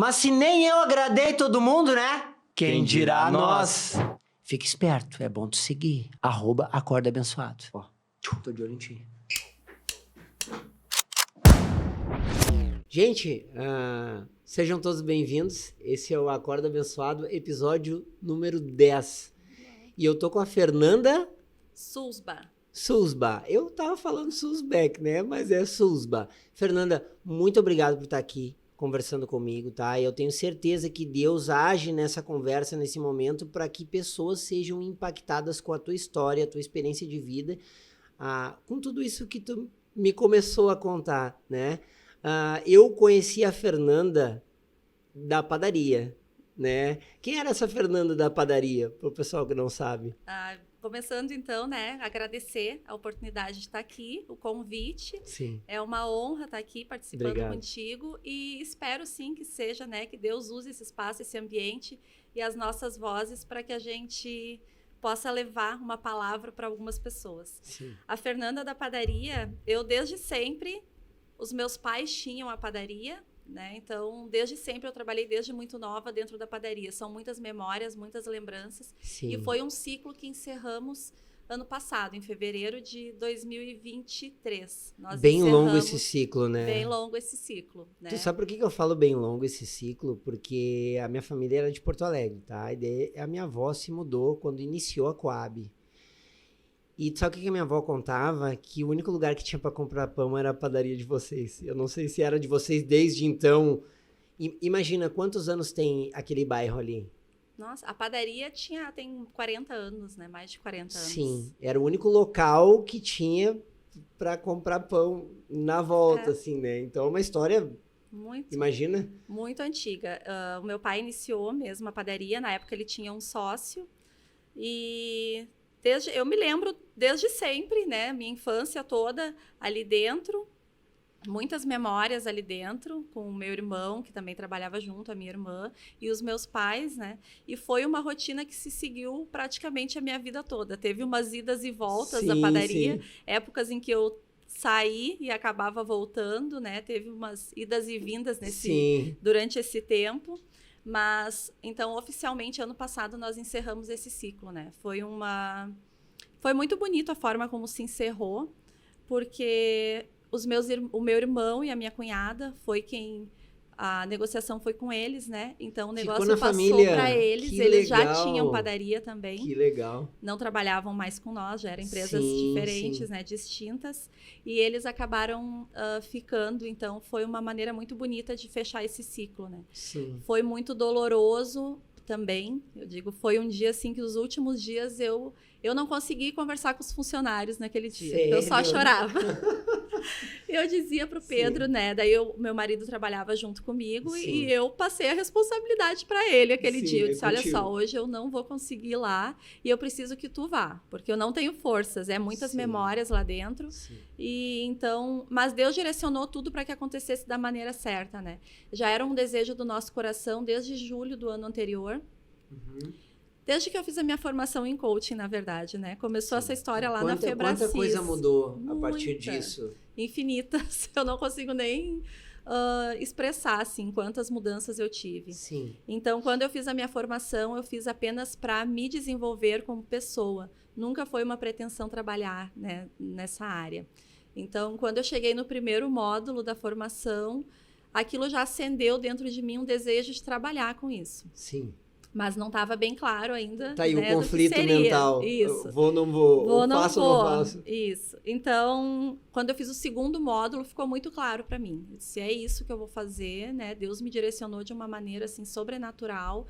Mas se nem eu agradei todo mundo, né? Quem dirá nós? Fica esperto, é bom tu seguir. @acordabençoado. Ó, tô de olho em ti. Gente, sejam todos bem-vindos. Esse é o Acorda Abençoado, episódio número 10. E eu tô com a Fernanda Sulzba. Eu tava falando Sulzbeck, né? Mas é Sulzba. Fernanda, muito obrigado por estar aqui conversando comigo, tá? Eu tenho certeza que Deus age nessa conversa, nesse momento, para que pessoas sejam impactadas com a tua história, a tua experiência de vida, com tudo isso que tu me começou a contar, né? Eu conheci a Fernanda da padaria, né? Quem era essa Fernanda da padaria, pro pessoal que não sabe? Começando então, né, agradecer a oportunidade de estar aqui, o convite. Sim. É uma honra estar aqui participando Obrigado. Contigo e espero sim que seja, né, que Deus use esse espaço, esse ambiente e as nossas vozes para que a gente possa levar uma palavra para algumas pessoas. Sim. A Fernanda da padaria, eu desde sempre, os meus pais tinham a padaria, né? Então, desde sempre eu trabalhei desde muito nova dentro da padaria. São muitas memórias, muitas lembranças. Sim. E foi um ciclo que encerramos ano passado, em fevereiro de 2023. Nós bem longo esse ciclo, né? Bem longo esse ciclo, né? Tu sabe por que eu falo bem longo esse ciclo? Porque a minha família era de Porto Alegre, tá? E daí a minha avó se mudou quando iniciou a Coab. E sabe o que a minha avó contava? Que o único lugar que tinha para comprar pão era a padaria de vocês. Eu não sei se era de vocês desde então. Imagina quantos anos tem aquele bairro ali. Nossa, a padaria tem 40 anos, né? Mais de 40 anos. Sim, era o único local que tinha para comprar pão na volta, assim, né? Então é uma história... Muito, imagina? Muito antiga. O meu pai iniciou mesmo a padaria. Na época ele tinha um sócio. E... eu me lembro desde sempre, né? Minha infância toda ali dentro. Muitas memórias ali dentro, com o meu irmão, que também trabalhava junto, a minha irmã, e os meus pais, né? E foi uma rotina que se seguiu praticamente a minha vida toda. Teve umas idas e voltas da padaria, épocas em que eu saí e acabava voltando, né? Teve umas idas e vindas durante esse tempo. Mas, então, oficialmente, ano passado, nós encerramos esse ciclo, né? Foi muito bonito a forma como se encerrou, porque o meu irmão e a minha cunhada a negociação foi com eles, né? Então, o negócio passou para eles. Eles já tinham padaria também. Que legal. Não trabalhavam mais com nós, já eram empresas diferentes, né? Distintas. E eles acabaram ficando. Então, foi uma maneira muito bonita de fechar esse ciclo, né? Sim. Foi muito doloroso também. Eu digo, foi um dia assim que os últimos dias eu não consegui conversar com os funcionários naquele dia. Sério? Eu só chorava. Eu dizia pro Pedro, né? Daí meu marido trabalhava junto comigo e eu passei a responsabilidade para ele aquele dia. Eu disse, olha só, hoje eu não vou conseguir ir lá e eu preciso que tu vá, porque eu não tenho forças, muitas memórias lá dentro. E então, mas Deus direcionou tudo para que acontecesse da maneira certa, né? Já era um desejo do nosso coração desde julho do ano anterior. Uhum. Desde que eu fiz a minha formação em coaching, na verdade, né? Começou essa história lá na Febracis. Quanta coisa mudou a partir disso? Infinitas. Eu não consigo nem expressar, assim, quantas mudanças eu tive. Sim. Então, quando eu fiz a minha formação, eu fiz apenas para me desenvolver como pessoa. Nunca foi uma pretensão trabalhar, né, nessa área. Então, quando eu cheguei no primeiro módulo da formação, aquilo já acendeu dentro de mim um desejo de trabalhar com isso. Sim. Mas não estava bem claro ainda. Tá aí o conflito mental. Isso. Vou, não vou. Faço ou não faço. Isso. Então, quando eu fiz o segundo módulo, ficou muito claro para mim. Eu disse, é isso que eu vou fazer, né? Deus me direcionou de uma maneira, assim, sobrenatural.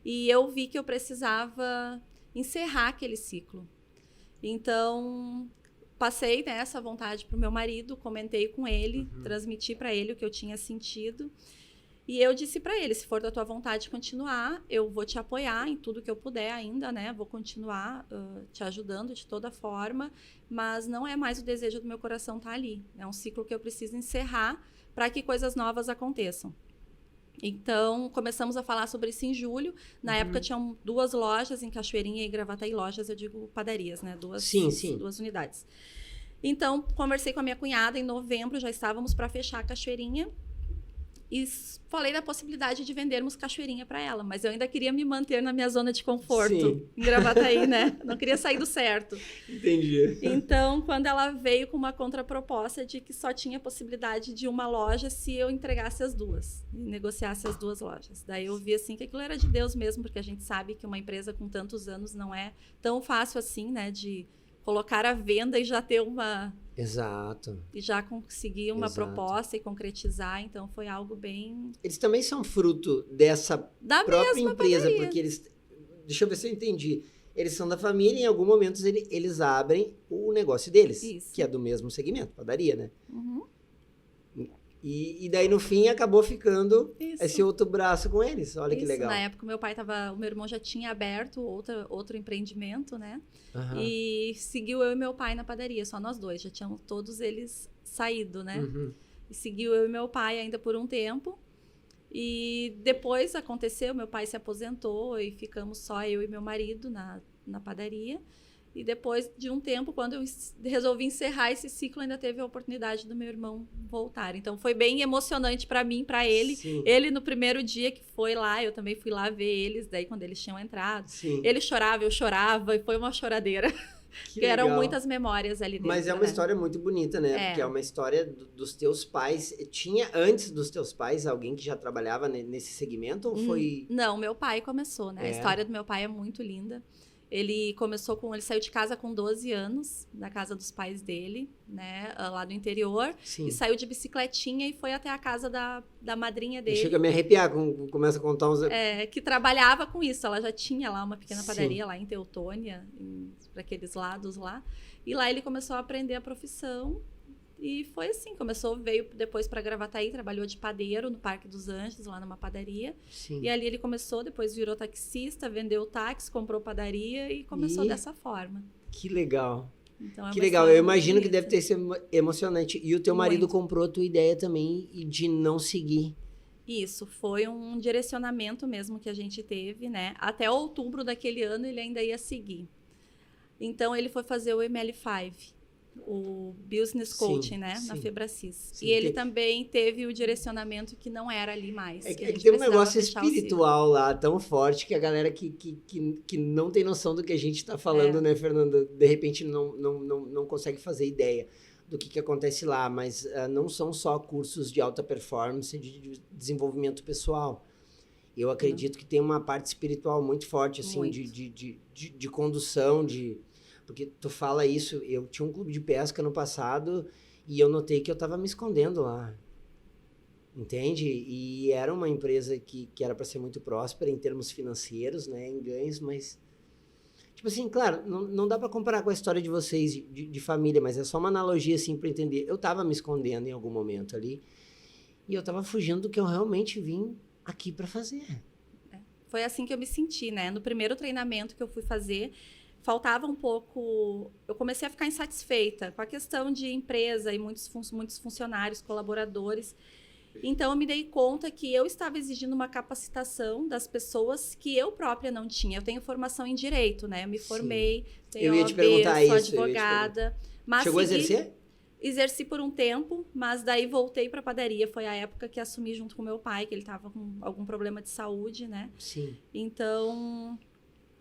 E eu vi que eu precisava encerrar aquele ciclo. Então, passei, né, essa vontade para o meu marido, comentei com ele, transmiti para ele o que eu tinha sentido. E eu disse para ele, se for da tua vontade continuar, eu vou te apoiar em tudo que eu puder ainda, né? Vou continuar te ajudando de toda forma, mas não é mais o desejo do meu coração estar ali. É um ciclo que eu preciso encerrar para que coisas novas aconteçam. Então, começamos a falar sobre isso em julho. Na época, tinham 2 lojas em Cachoeirinha e Gravataí. Lojas, eu digo padarias, né? Duas unidades. Então, conversei com a minha cunhada. Em novembro, já estávamos para fechar a Cachoeirinha. E falei da possibilidade de vendermos cachoeirinha para ela, mas eu ainda queria me manter na minha zona de conforto, Sim. em Gravataí, né? Não queria sair do certo. Entendi. Então, quando ela veio com uma contraproposta de que só tinha possibilidade de uma loja se eu entregasse as duas, e negociasse as duas lojas. Daí eu vi assim que aquilo era de Deus mesmo, porque a gente sabe que uma empresa com tantos anos não é tão fácil assim, né, de colocar à venda e já ter uma... Exato. E já conseguir uma Exato. proposta e concretizar. Então, foi algo bem... Eles também são fruto dessa Da própria mesma empresa, padaria. porque eles... Deixa eu ver se eu entendi. Eles são da família e em algum momento eles abrem o negócio deles, Isso. que é do mesmo segmento, padaria, né? Uhum. E daí, no fim, acabou ficando Isso. esse outro braço com eles. Olha que Isso. legal. Na época, o meu irmão já tinha aberto outro empreendimento, né? Aham. E seguiu eu e meu pai na padaria, só nós dois. Já tinham todos eles saído, né? Uhum. E seguiu eu e meu pai ainda por um tempo. E depois aconteceu, meu pai se aposentou e ficamos só eu e meu marido na padaria. E depois de um tempo, quando eu resolvi encerrar esse ciclo, ainda teve a oportunidade do meu irmão voltar. Então foi bem emocionante para mim, para ele. Sim. Ele no primeiro dia que foi lá, eu também fui lá ver eles, daí quando eles tinham entrado. Sim. Ele chorava, eu chorava, e foi uma choradeira. Que Porque eram legal. muitas memórias ali dentro. Mas é uma né? história muito bonita, né? É. Porque é uma história dos teus pais. Tinha antes dos teus pais alguém que já trabalhava nesse segmento ou foi... Não, meu pai começou, né? É. A história do meu pai é muito linda. Ele saiu de casa com 12 anos, da casa dos pais dele, né? Lá do interior. Sim. E saiu de bicicletinha e foi até a casa da madrinha dele. Chega a me arrepiar quando começa a contar uns... Que trabalhava com isso. Ela já tinha lá uma pequena Sim. padaria lá em Teutônia, para aqueles lados lá. E lá ele começou a aprender a profissão. E foi assim, veio depois para Gravataí, trabalhou de padeiro no Parque dos Anjos, lá numa padaria. Sim. E ali ele começou, depois virou taxista, vendeu táxi, comprou padaria e começou dessa forma. Que legal. Então, é Que uma legal. história Eu muito imagino que bonita. deve ter sido emocionante. E o teu marido Muito. comprou a tua ideia também de não seguir. Isso, foi um direcionamento mesmo que a gente teve, né? Até outubro daquele ano ele ainda ia seguir. Então ele foi fazer o ML5, o Business Sim, Coaching, né? sim. Na Febracis. Sim, E ele tem- também teve o direcionamento que não era ali mais. É que que a gente tem um precisava negócio fechar o ciclo. espiritual lá tão forte que a galera que não tem noção do que a gente está falando, É. né, Fernanda? De repente não consegue fazer ideia do que acontece lá. Mas não são só cursos de alta performance, de desenvolvimento pessoal. Eu acredito que tem uma parte espiritual muito forte, assim, Muito. de condução, Porque tu fala isso, eu tinha um clube de pesca no passado e eu notei que eu tava me escondendo lá. Entende? E era uma empresa que era para ser muito próspera em termos financeiros, né, em ganhos, mas... Tipo assim, claro, não dá para comparar com a história de vocês, de família, mas é só uma analogia, assim, para entender. Eu tava me escondendo em algum momento ali e eu tava fugindo do que eu realmente vim aqui para fazer. Foi assim que eu me senti, né? No primeiro treinamento que eu fui fazer, faltava um pouco... Eu comecei a ficar insatisfeita com a questão de empresa e muitos funcionários, colaboradores. Então, eu me dei conta que eu estava exigindo uma capacitação das pessoas que eu própria não tinha. Eu tenho formação em Direito, né? Eu me formei, tenho Eu ia te OAB, perguntar sou isso, eu ia te advogada. Mas Chegou a segui- exercer? Exerci por um tempo, mas daí voltei para a padaria. Foi a época que assumi junto com meu pai, que ele estava com algum problema de saúde, né? Sim. Então,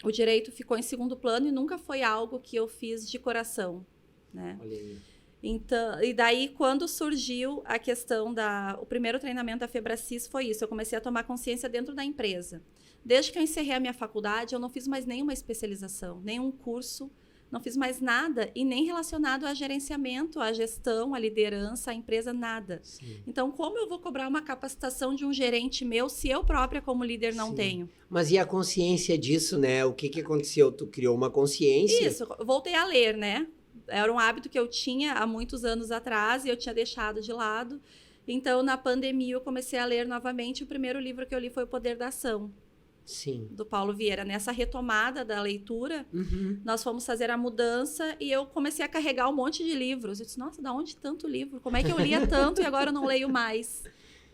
o direito ficou em segundo plano e nunca foi algo que eu fiz de coração, né? Olha aí. Então, e daí, quando surgiu a questão o primeiro treinamento da Febracis, foi isso. Eu comecei a tomar consciência dentro da empresa. Desde que eu encerrei a minha faculdade, eu não fiz mais nenhuma especialização, nenhum curso, não fiz mais nada e nem relacionado a gerenciamento, a gestão, a liderança, a empresa, nada. Sim. Então, como eu vou cobrar uma capacitação de um gerente meu se eu própria, como líder, não Sim. tenho? Mas e a consciência disso, né? O que aconteceu? Tu criou uma consciência? Isso, eu voltei a ler, né? Era um hábito que eu tinha há muitos anos atrás e eu tinha deixado de lado. Então, na pandemia, eu comecei a ler novamente. O primeiro livro que eu li foi O Poder da Ação, Sim. do Paulo Vieira. Nessa retomada da leitura, Uhum. nós fomos fazer a mudança e eu comecei a carregar um monte de livros. Eu disse, nossa, da onde tanto livro? Como é que eu lia tanto e agora eu não leio mais?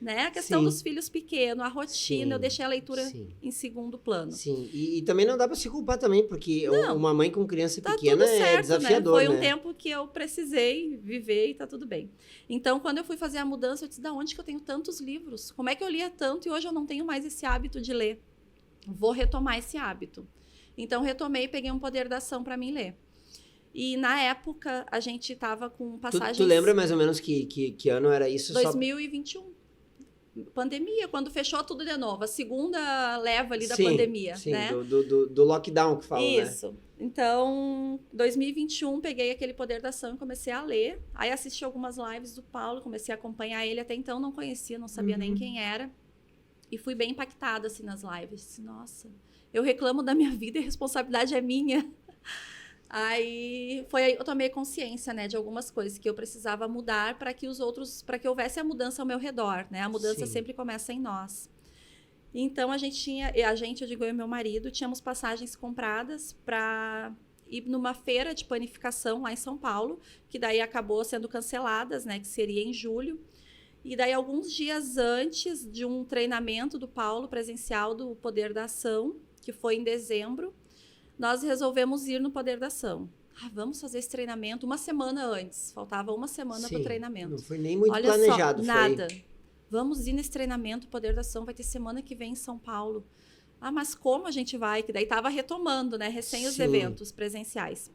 né? A questão Sim. dos filhos pequenos, a rotina, Sim, eu deixei a leitura sim. em segundo plano. Sim, e também não dá pra se culpar também, porque Não. uma mãe com criança Tá pequena tudo é certo, desafiador, né? Foi um né? tempo que eu precisei viver e tá tudo bem. Então, quando eu fui fazer a mudança, eu disse, da onde que eu tenho tantos livros? Como é que eu lia tanto e hoje eu não tenho mais esse hábito de ler? Vou retomar esse hábito. Então, retomei e peguei um Poder da Ação para mim ler. E, na época, a gente tava com passagens... Tu lembra mais ou menos que ano era isso? 2021. Pandemia, quando fechou tudo de novo. A segunda leva ali da Sim, pandemia, sim, né? do lockdown que falam, né? Isso. Então, 2021, peguei aquele Poder da Ação e comecei a ler. Aí assisti algumas lives do Paulo, comecei a acompanhar ele. Até então não conhecia, não sabia nem quem era. E fui bem impactada, assim, nas lives. Disse, nossa, eu reclamo da minha vida e a responsabilidade é minha. Aí foi aí que eu tomei consciência, né, de algumas coisas que eu precisava mudar para que houvesse a mudança ao meu redor, né? A mudança Sim. sempre começa em nós. Então eu digo eu e meu marido, tínhamos passagens compradas para ir numa feira de panificação lá em São Paulo, que daí acabou sendo canceladas, né, que seria em julho. E daí alguns dias antes de um treinamento do Paulo presencial do Poder da Ação, que foi em dezembro, nós resolvemos ir no Poder da Ação. Vamos fazer esse treinamento uma semana antes. Faltava uma semana para o treinamento. Não foi nem muito Olha planejado. só, nada. Vamos ir nesse treinamento, o Poder da Ação vai ter semana que vem em São Paulo. Mas como a gente vai? Que daí estava retomando, né? Recém os eventos presenciais.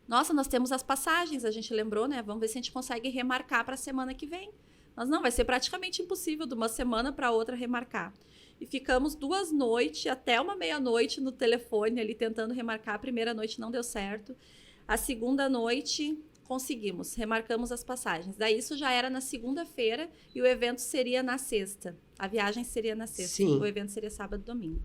Nossa, nós temos as passagens, a gente lembrou, né? Vamos ver se a gente consegue remarcar para a semana que vem. Mas não, vai ser praticamente impossível de uma semana para outra remarcar. E ficamos 2 noites, até uma meia-noite no telefone ali, tentando remarcar. A primeira noite não deu certo. A segunda noite, conseguimos. Remarcamos as passagens. Daí isso já era na segunda-feira e o evento seria na sexta. A viagem seria na sexta. Sim. O evento seria sábado e domingo.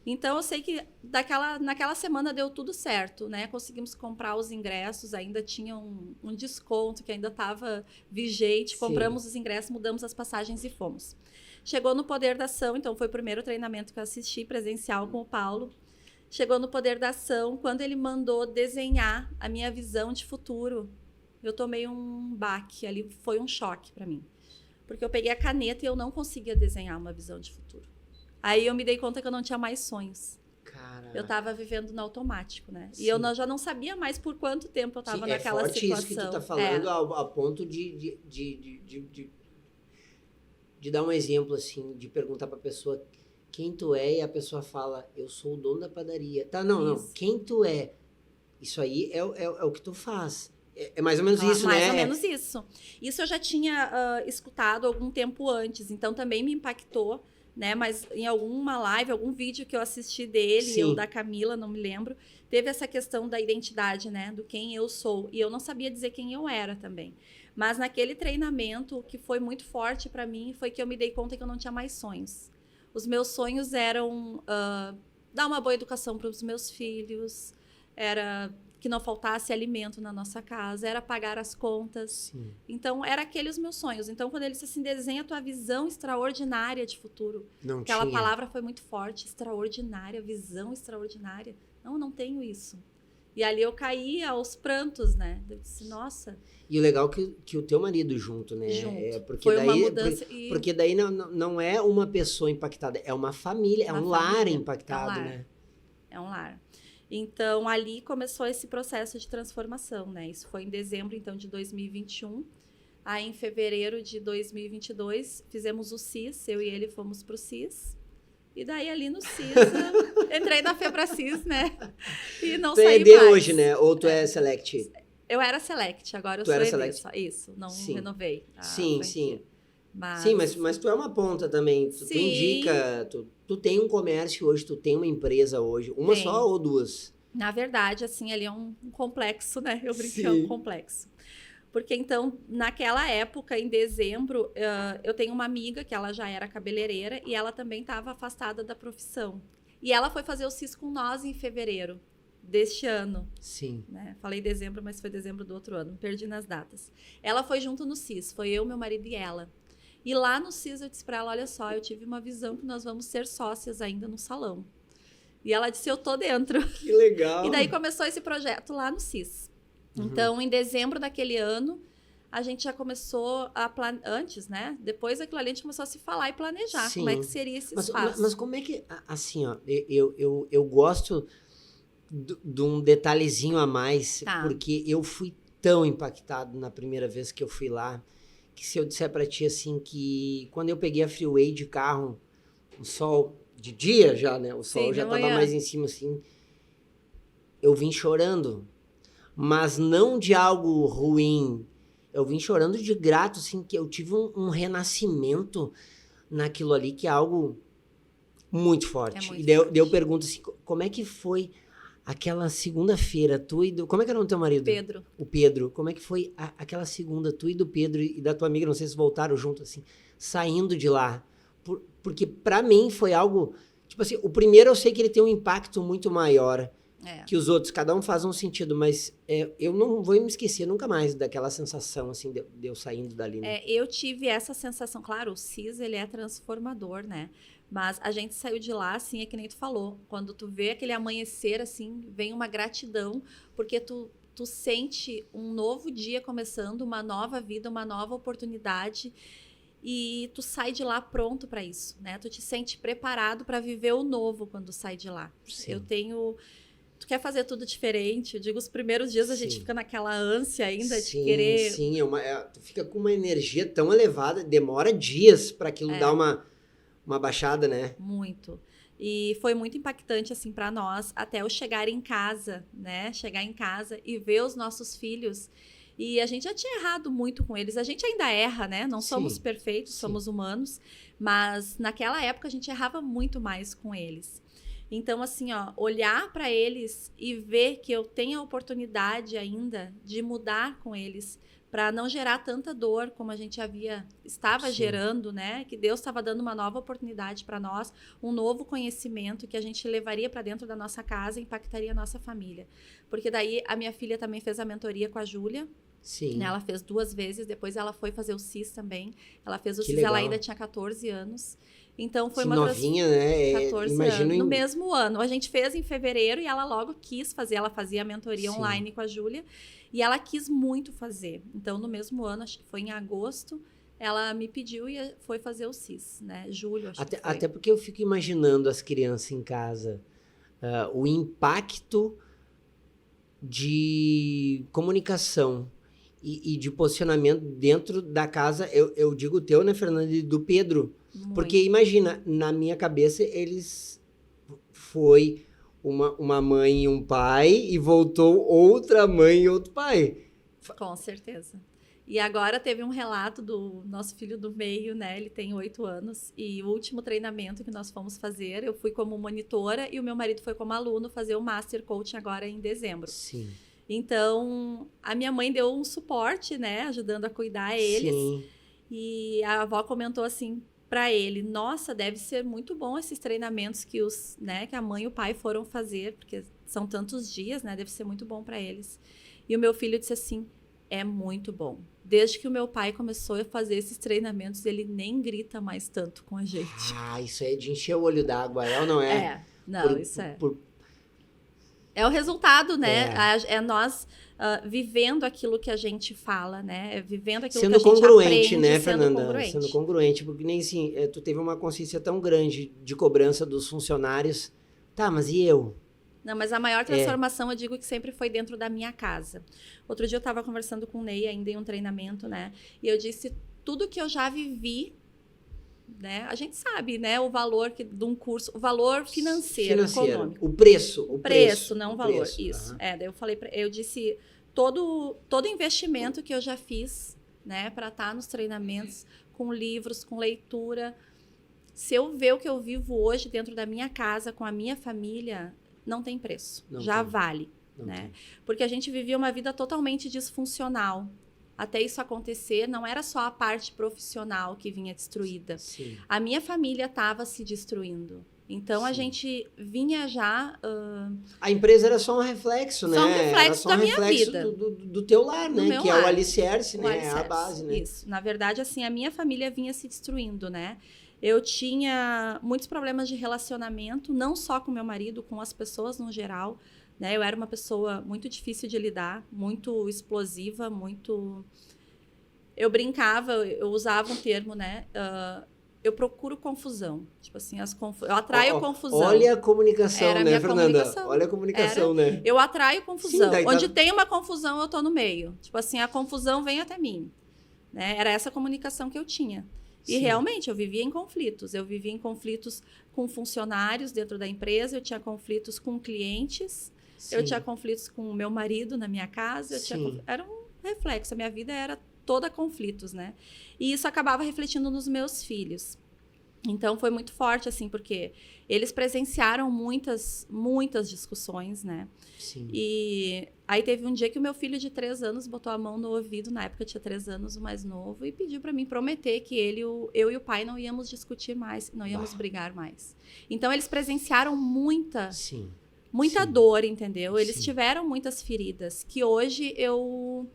Então, eu sei que naquela semana deu tudo certo, né? Conseguimos comprar os ingressos, ainda tinha um desconto que ainda estava vigente. Compramos os ingressos, mudamos as passagens e fomos. Chegou no Poder da Ação, então foi o primeiro treinamento que eu assisti presencial com o Paulo. Chegou no Poder da Ação, quando ele mandou desenhar a minha visão de futuro, eu tomei um baque ali, foi um choque para mim. Porque eu peguei a caneta e eu não conseguia desenhar uma visão de futuro. Aí eu me dei conta que eu não tinha mais sonhos. Caraca. Eu estava vivendo no automático, né? Sim. E eu já não sabia mais por quanto tempo eu estava naquela situação. É forte isso que tu tá falando, a ponto de dar um exemplo, assim, de perguntar pra pessoa quem tu é e a pessoa fala, eu sou o dono da padaria. Tá, não, quem tu é? Isso aí é o que tu faz. É mais ou menos isso, né? Mais ou menos isso. Isso eu já tinha escutado algum tempo antes, então também me impactou, né? Mas em alguma live, algum vídeo que eu assisti dele, ou da Camila, não me lembro, teve essa questão da identidade, né? Do quem eu sou. E eu não sabia dizer quem eu era também. Mas naquele treinamento, o que foi muito forte para mim foi que eu me dei conta que eu não tinha mais sonhos. Os meus sonhos eram dar uma boa educação para os meus filhos, era que não faltasse alimento na nossa casa, era pagar as contas. Sim. Então, era aqueles meus sonhos. Então, quando ele disse assim, desenha a tua visão extraordinária de futuro. Não Aquela tinha. palavra foi muito forte, extraordinária, visão extraordinária. Não, não tenho isso. E ali eu caí aos prantos, né? Eu disse, nossa... E o legal é que o teu marido junto, né? Junto. Porque foi daí, uma mudança. Porque daí não é uma pessoa impactada, é uma família, é um lar impactado, né? É um lar. Então, ali começou esse processo de transformação, né? Isso foi em dezembro, então, de 2021. Aí, em fevereiro de 2022, fizemos o CIS, eu e ele fomos pro CIS. E daí, ali no CIS, entrei na FEBRACIS, né? E não saí mais. Tu é ED hoje, né? Ou tu é Select? Eu era Select, agora eu tu sou ED. Select? Isso, não renovei. Sim. Mas tu é uma ponta também. Tu indica, tu tem um comércio hoje, tu tem uma empresa hoje. Uma só ou duas? Na verdade, assim, ali é um complexo, né? Eu brinco que é um complexo. Porque, então, naquela época, em dezembro, eu tenho uma amiga que ela já era cabeleireira e ela também estava afastada da profissão. E ela foi fazer o CIS com nós em fevereiro deste ano. Sim. Né? Falei dezembro, mas foi dezembro do outro ano. Me perdi nas datas. Ela foi junto no CIS. Foi eu, meu marido e ela. E lá no CIS eu disse para ela, olha só, eu tive uma visão que nós vamos ser sócias ainda no salão. E ela disse, eu tô dentro. Que legal. E daí começou esse projeto lá no CIS. Então, em dezembro daquele ano, a gente já começou antes, né? Depois daquilo ali, a gente começou a se falar e planejar como é que seria esse espaço. Mas como é que, assim, ó, eu gosto de um detalhezinho a mais, porque eu fui tão impactado na primeira vez que eu fui lá, que se eu disser pra ti, assim, que quando eu peguei a freeway de carro, o sol, de dia já, né? O sol já tava mais em cima, assim, eu vim chorando, mas não de algo ruim, eu vim chorando de grato, assim, que eu tive um renascimento naquilo ali, que é algo muito forte. E daí eu pergunto assim, como é que foi aquela segunda-feira, tu e do... Como é que era o teu marido? Pedro. O Pedro. Como é que foi aquela segunda, tu e do Pedro e da tua amiga, não sei se voltaram junto, assim, saindo de lá? Porque pra mim foi algo... Tipo assim, o primeiro eu sei que ele tem um impacto muito maior que os outros. Cada um faz um sentido, mas eu não vou me esquecer nunca mais daquela sensação, assim, de eu saindo dali. Né? Eu tive essa sensação. Claro, o CIS, ele é transformador, né? Mas a gente saiu de lá, assim, é que nem tu falou. Quando tu vê aquele amanhecer, assim, vem uma gratidão, porque tu sente um novo dia começando, uma nova vida, uma nova oportunidade, e tu sai de lá pronto para isso, né? Tu te sente preparado para viver o novo quando sai de lá. Sim. Tu quer fazer tudo diferente. Eu digo, os primeiros dias a gente fica naquela ânsia ainda de querer... Sim, tu fica com uma energia tão elevada, demora dias para aquilo dar uma baixada, né? Muito. E foi muito impactante, assim, para nós, até eu chegar em casa, né? Chegar em casa e ver os nossos filhos. E a gente já tinha errado muito com eles. A gente ainda erra, né? Não somos perfeitos, somos humanos. Mas naquela época a gente errava muito mais com eles. Então, assim, ó, olhar para eles e ver que eu tenho a oportunidade ainda de mudar com eles, para não gerar tanta dor como a gente estava gerando, né? Que Deus estava dando uma nova oportunidade para nós, um novo conhecimento que a gente levaria para dentro da nossa casa e impactaria a nossa família. Porque daí a minha filha também fez a mentoria com a Júlia. Sim. Né? Ela fez 2 vezes, depois ela foi fazer o CIS também. Ela fez o CIS, ela ainda tinha 14 anos. Então foi uma novinha, né? 14 anos. No mesmo ano. A gente fez em fevereiro e ela logo quis fazer. Ela fazia a mentoria online com a Júlia. E ela quis muito fazer. Então, no mesmo ano, acho que foi em agosto, ela me pediu e foi fazer o CIS, né? Julho, acho que foi. Até porque eu fico imaginando as crianças em casa. O impacto de comunicação e de posicionamento dentro da casa. Eu digo o teu, né, Fernanda? E do Pedro. Muito. Porque imagina, na minha cabeça, eles foi uma mãe e um pai e voltou outra mãe e outro pai. Com certeza. E agora teve um relato do nosso filho do meio, né? Ele tem 8 anos e o último treinamento que nós fomos fazer, eu fui como monitora e o meu marido foi como aluno fazer o Master Coaching agora em dezembro. Sim. Então, a minha mãe deu um suporte, né? Ajudando a cuidar eles. Sim. E a avó comentou assim para ele, nossa, deve ser muito bom esses treinamentos que que a mãe e o pai foram fazer, porque são tantos dias, né? Deve ser muito bom para eles. E o meu filho disse assim, é muito bom. Desde que o meu pai começou a fazer esses treinamentos, ele nem grita mais tanto com a gente. Ah, isso é de encher o olho d'água, é ou não é? Isso é. É o resultado, né? É nós vivendo aquilo que a gente fala, né? Vivendo aquilo sendo que a gente congruente, aprende, né, sendo Fernanda? congruente. Sendo congruente, porque nem assim, tu teve uma consciência tão grande de cobrança dos funcionários. Tá, mas e eu? Não, mas a maior transformação, eu digo que sempre foi dentro da minha casa. Outro dia eu estava conversando com o Ney, ainda em um treinamento, né? E eu disse, tudo que eu já vivi, né? A gente sabe, né? O valor de um curso, o valor financeiro. Econômico. O preço. O preço, não o valor. Preço. Isso. Uhum. Daí eu disse, todo investimento que eu já fiz, né? Para estar nos treinamentos, com livros, com leitura. Se eu ver o que eu vivo hoje dentro da minha casa, com a minha família, não tem preço. Já vale, né? Porque a gente vivia uma vida totalmente disfuncional. Até isso acontecer, não era só a parte profissional que vinha destruída. Sim. A minha família estava se destruindo. Então, a gente vinha já... A empresa era só um reflexo, né? Só um reflexo era só da um minha reflexo vida. Do teu lar, né? Que é o alicerce, né? Alicerce. É a base, né? Isso. Na verdade, assim, a minha família vinha se destruindo, né? Eu tinha muitos problemas de relacionamento, não só com meu marido, com as pessoas no geral, né? Eu era uma pessoa muito difícil de lidar, muito explosiva, muito... eu brincava, eu usava um termo, né? Eu procuro confusão. Tipo assim, eu atraio confusão. Olha a comunicação, Era a né, minha Fernanda? comunicação. Olha a comunicação, né? Eu atraio confusão. Sim, daí Onde tem uma confusão, eu tô no meio. Tipo assim, a confusão vem até mim. Né? Era essa comunicação que eu tinha. E Sim. realmente, eu vivia em conflitos. Eu vivia em conflitos com funcionários dentro da empresa, eu tinha conflitos com clientes, Sim. eu tinha conflitos com o meu marido na minha casa. Era um reflexo. A minha vida era toda conflitos, né? E isso acabava refletindo nos meus filhos. Então, foi muito forte, assim, porque eles presenciaram muitas discussões, né? Sim. E aí teve um dia que o meu filho de 3 anos botou a mão no ouvido, na época eu tinha 3 anos, o mais novo, e pediu para mim prometer que eu e o pai não íamos discutir mais, não íamos brigar mais. Então, eles presenciaram muita dor, entendeu? Eles tiveram muitas feridas, que hoje eu...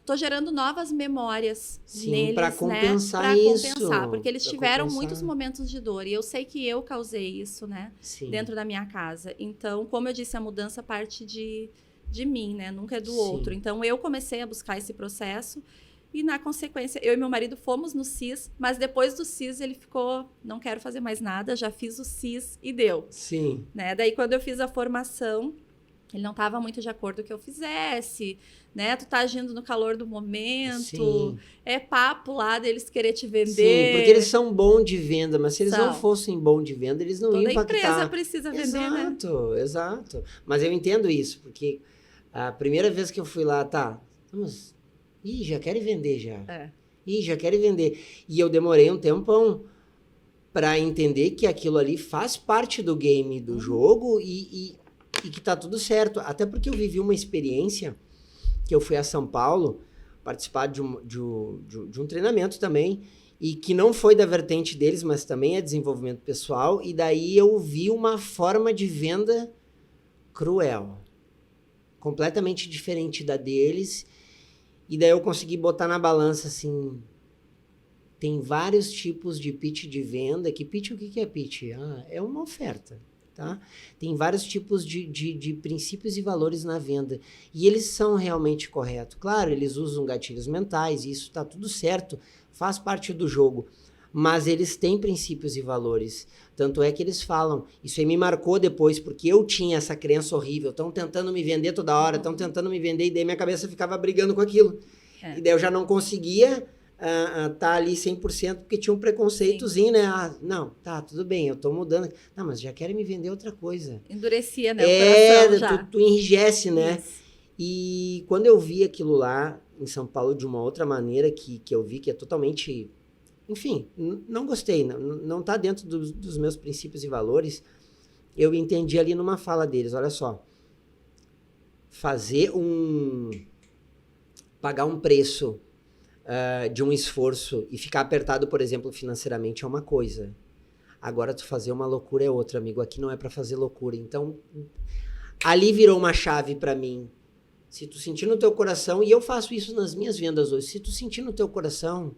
tô gerando novas memórias neles, para compensar, né? Compensar, porque eles tiveram muitos momentos de dor, e eu sei que eu causei isso, né? Dentro da minha casa. Então, como eu disse, a mudança parte de mim, né? Nunca é do outro. Então, eu comecei a buscar esse processo e, na consequência, eu e meu marido fomos no CIS, mas depois do CIS ele ficou, não quero fazer mais nada, já fiz o CIS e deu. Sim. Né? Daí, quando eu fiz a formação, ele não estava muito de acordo que eu fizesse, né? Tu tá agindo no calor do momento. Sim. É papo lá deles querer te vender. Sim, porque eles são bons de venda, mas se eles não fossem bons de venda, eles não iam impactar. Toda empresa precisa vender, né? Exato. Mas eu entendo isso, porque a primeira vez que eu fui lá, vamos... já querem vender já. Já querem vender. E eu demorei um tempão para entender que aquilo ali faz parte do game, do jogo e que tá tudo certo. Até porque eu vivi uma experiência que eu fui a São Paulo participar de um treinamento também, e que não foi da vertente deles, mas também é desenvolvimento pessoal, e daí eu vi uma forma de venda cruel, completamente diferente da deles, e daí eu consegui botar na balança assim, tem vários tipos de pitch de venda, que pitch, o que é pitch? É uma oferta. Tá? Tem vários tipos de princípios e valores na venda. E eles são realmente corretos. Claro, eles usam gatilhos mentais, e isso está tudo certo, faz parte do jogo. Mas eles têm princípios e valores. Tanto é que eles falam. Isso aí me marcou depois, porque eu tinha essa crença horrível. Estão tentando me vender toda hora, estão tentando me vender, e daí minha cabeça ficava brigando com aquilo. E daí eu já não conseguia... tá ali 100%, porque tinha um preconceitozinho, né? Não, tudo bem, eu tô mudando. Não, mas já querem me vender outra coisa. Endurecia, né? O coração já. Tu enrijece, né? Isso. E quando eu vi aquilo lá em São Paulo de uma outra maneira, que eu vi que é totalmente... Enfim, não gostei, não tá dentro dos meus princípios e valores, eu entendi ali numa fala deles, olha só, pagar um preço de um esforço e ficar apertado, por exemplo, financeiramente é uma coisa. Agora, tu fazer uma loucura é outra, amigo. Aqui não é pra fazer loucura. Então, ali virou uma chave pra mim. Se tu sentir no teu coração, e eu faço isso nas minhas vendas hoje, se tu sentir no teu coração,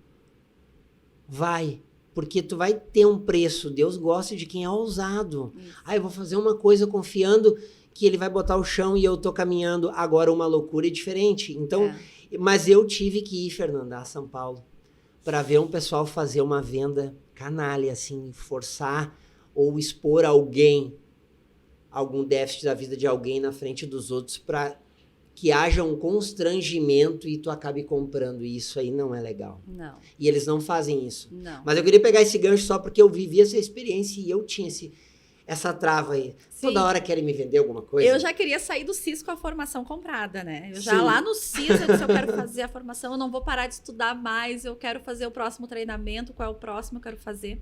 vai. Porque tu vai ter um preço. Deus gosta de quem é ousado. Eu vou fazer uma coisa confiando que ele vai botar o chão e eu tô caminhando. Agora, uma loucura é diferente. Então... Mas eu tive que ir, Fernanda, a São Paulo, para ver um pessoal fazer uma venda canalha, assim, forçar ou expor alguém, algum déficit da vida de alguém na frente dos outros, para que haja um constrangimento e tu acabe comprando. E isso aí não é legal. Não. E eles não fazem isso. Não. Mas eu queria pegar esse gancho só porque eu vivi essa experiência e eu tinha essa trava aí. Sim. Toda hora querem me vender alguma coisa. Eu já queria sair do CIS com a formação comprada, né? Eu já lá no CIS, eu disse, eu quero fazer a formação, eu não vou parar de estudar mais, eu quero fazer o próximo treinamento, qual é o próximo eu quero fazer.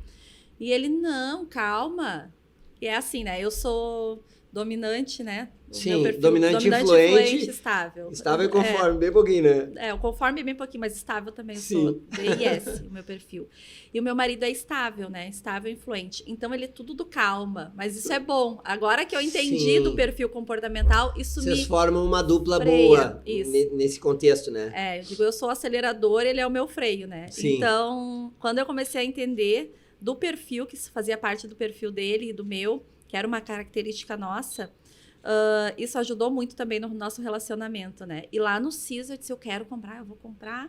E ele, não, calma. E é assim, né? Eu sou dominante, né? Sim, perfil, dominante influente, estável. Estável e conforme, bem pouquinho, né? O conforme é bem pouquinho, mas estável também eu sou. DIS, o meu perfil. E o meu marido é estável, né? Estável e influente. Então, ele é tudo do calma. Mas isso é bom. Agora que eu entendi do perfil comportamental, isso Vocês formam uma dupla boa nesse contexto, né? Eu digo, eu sou o acelerador, ele é o meu freio, né? Sim. Então, quando eu comecei a entender do perfil, que fazia parte do perfil dele e do meu, que era uma característica nossa... isso ajudou muito também no nosso relacionamento, né? E lá no CIS eu disse, eu quero comprar, eu vou comprar.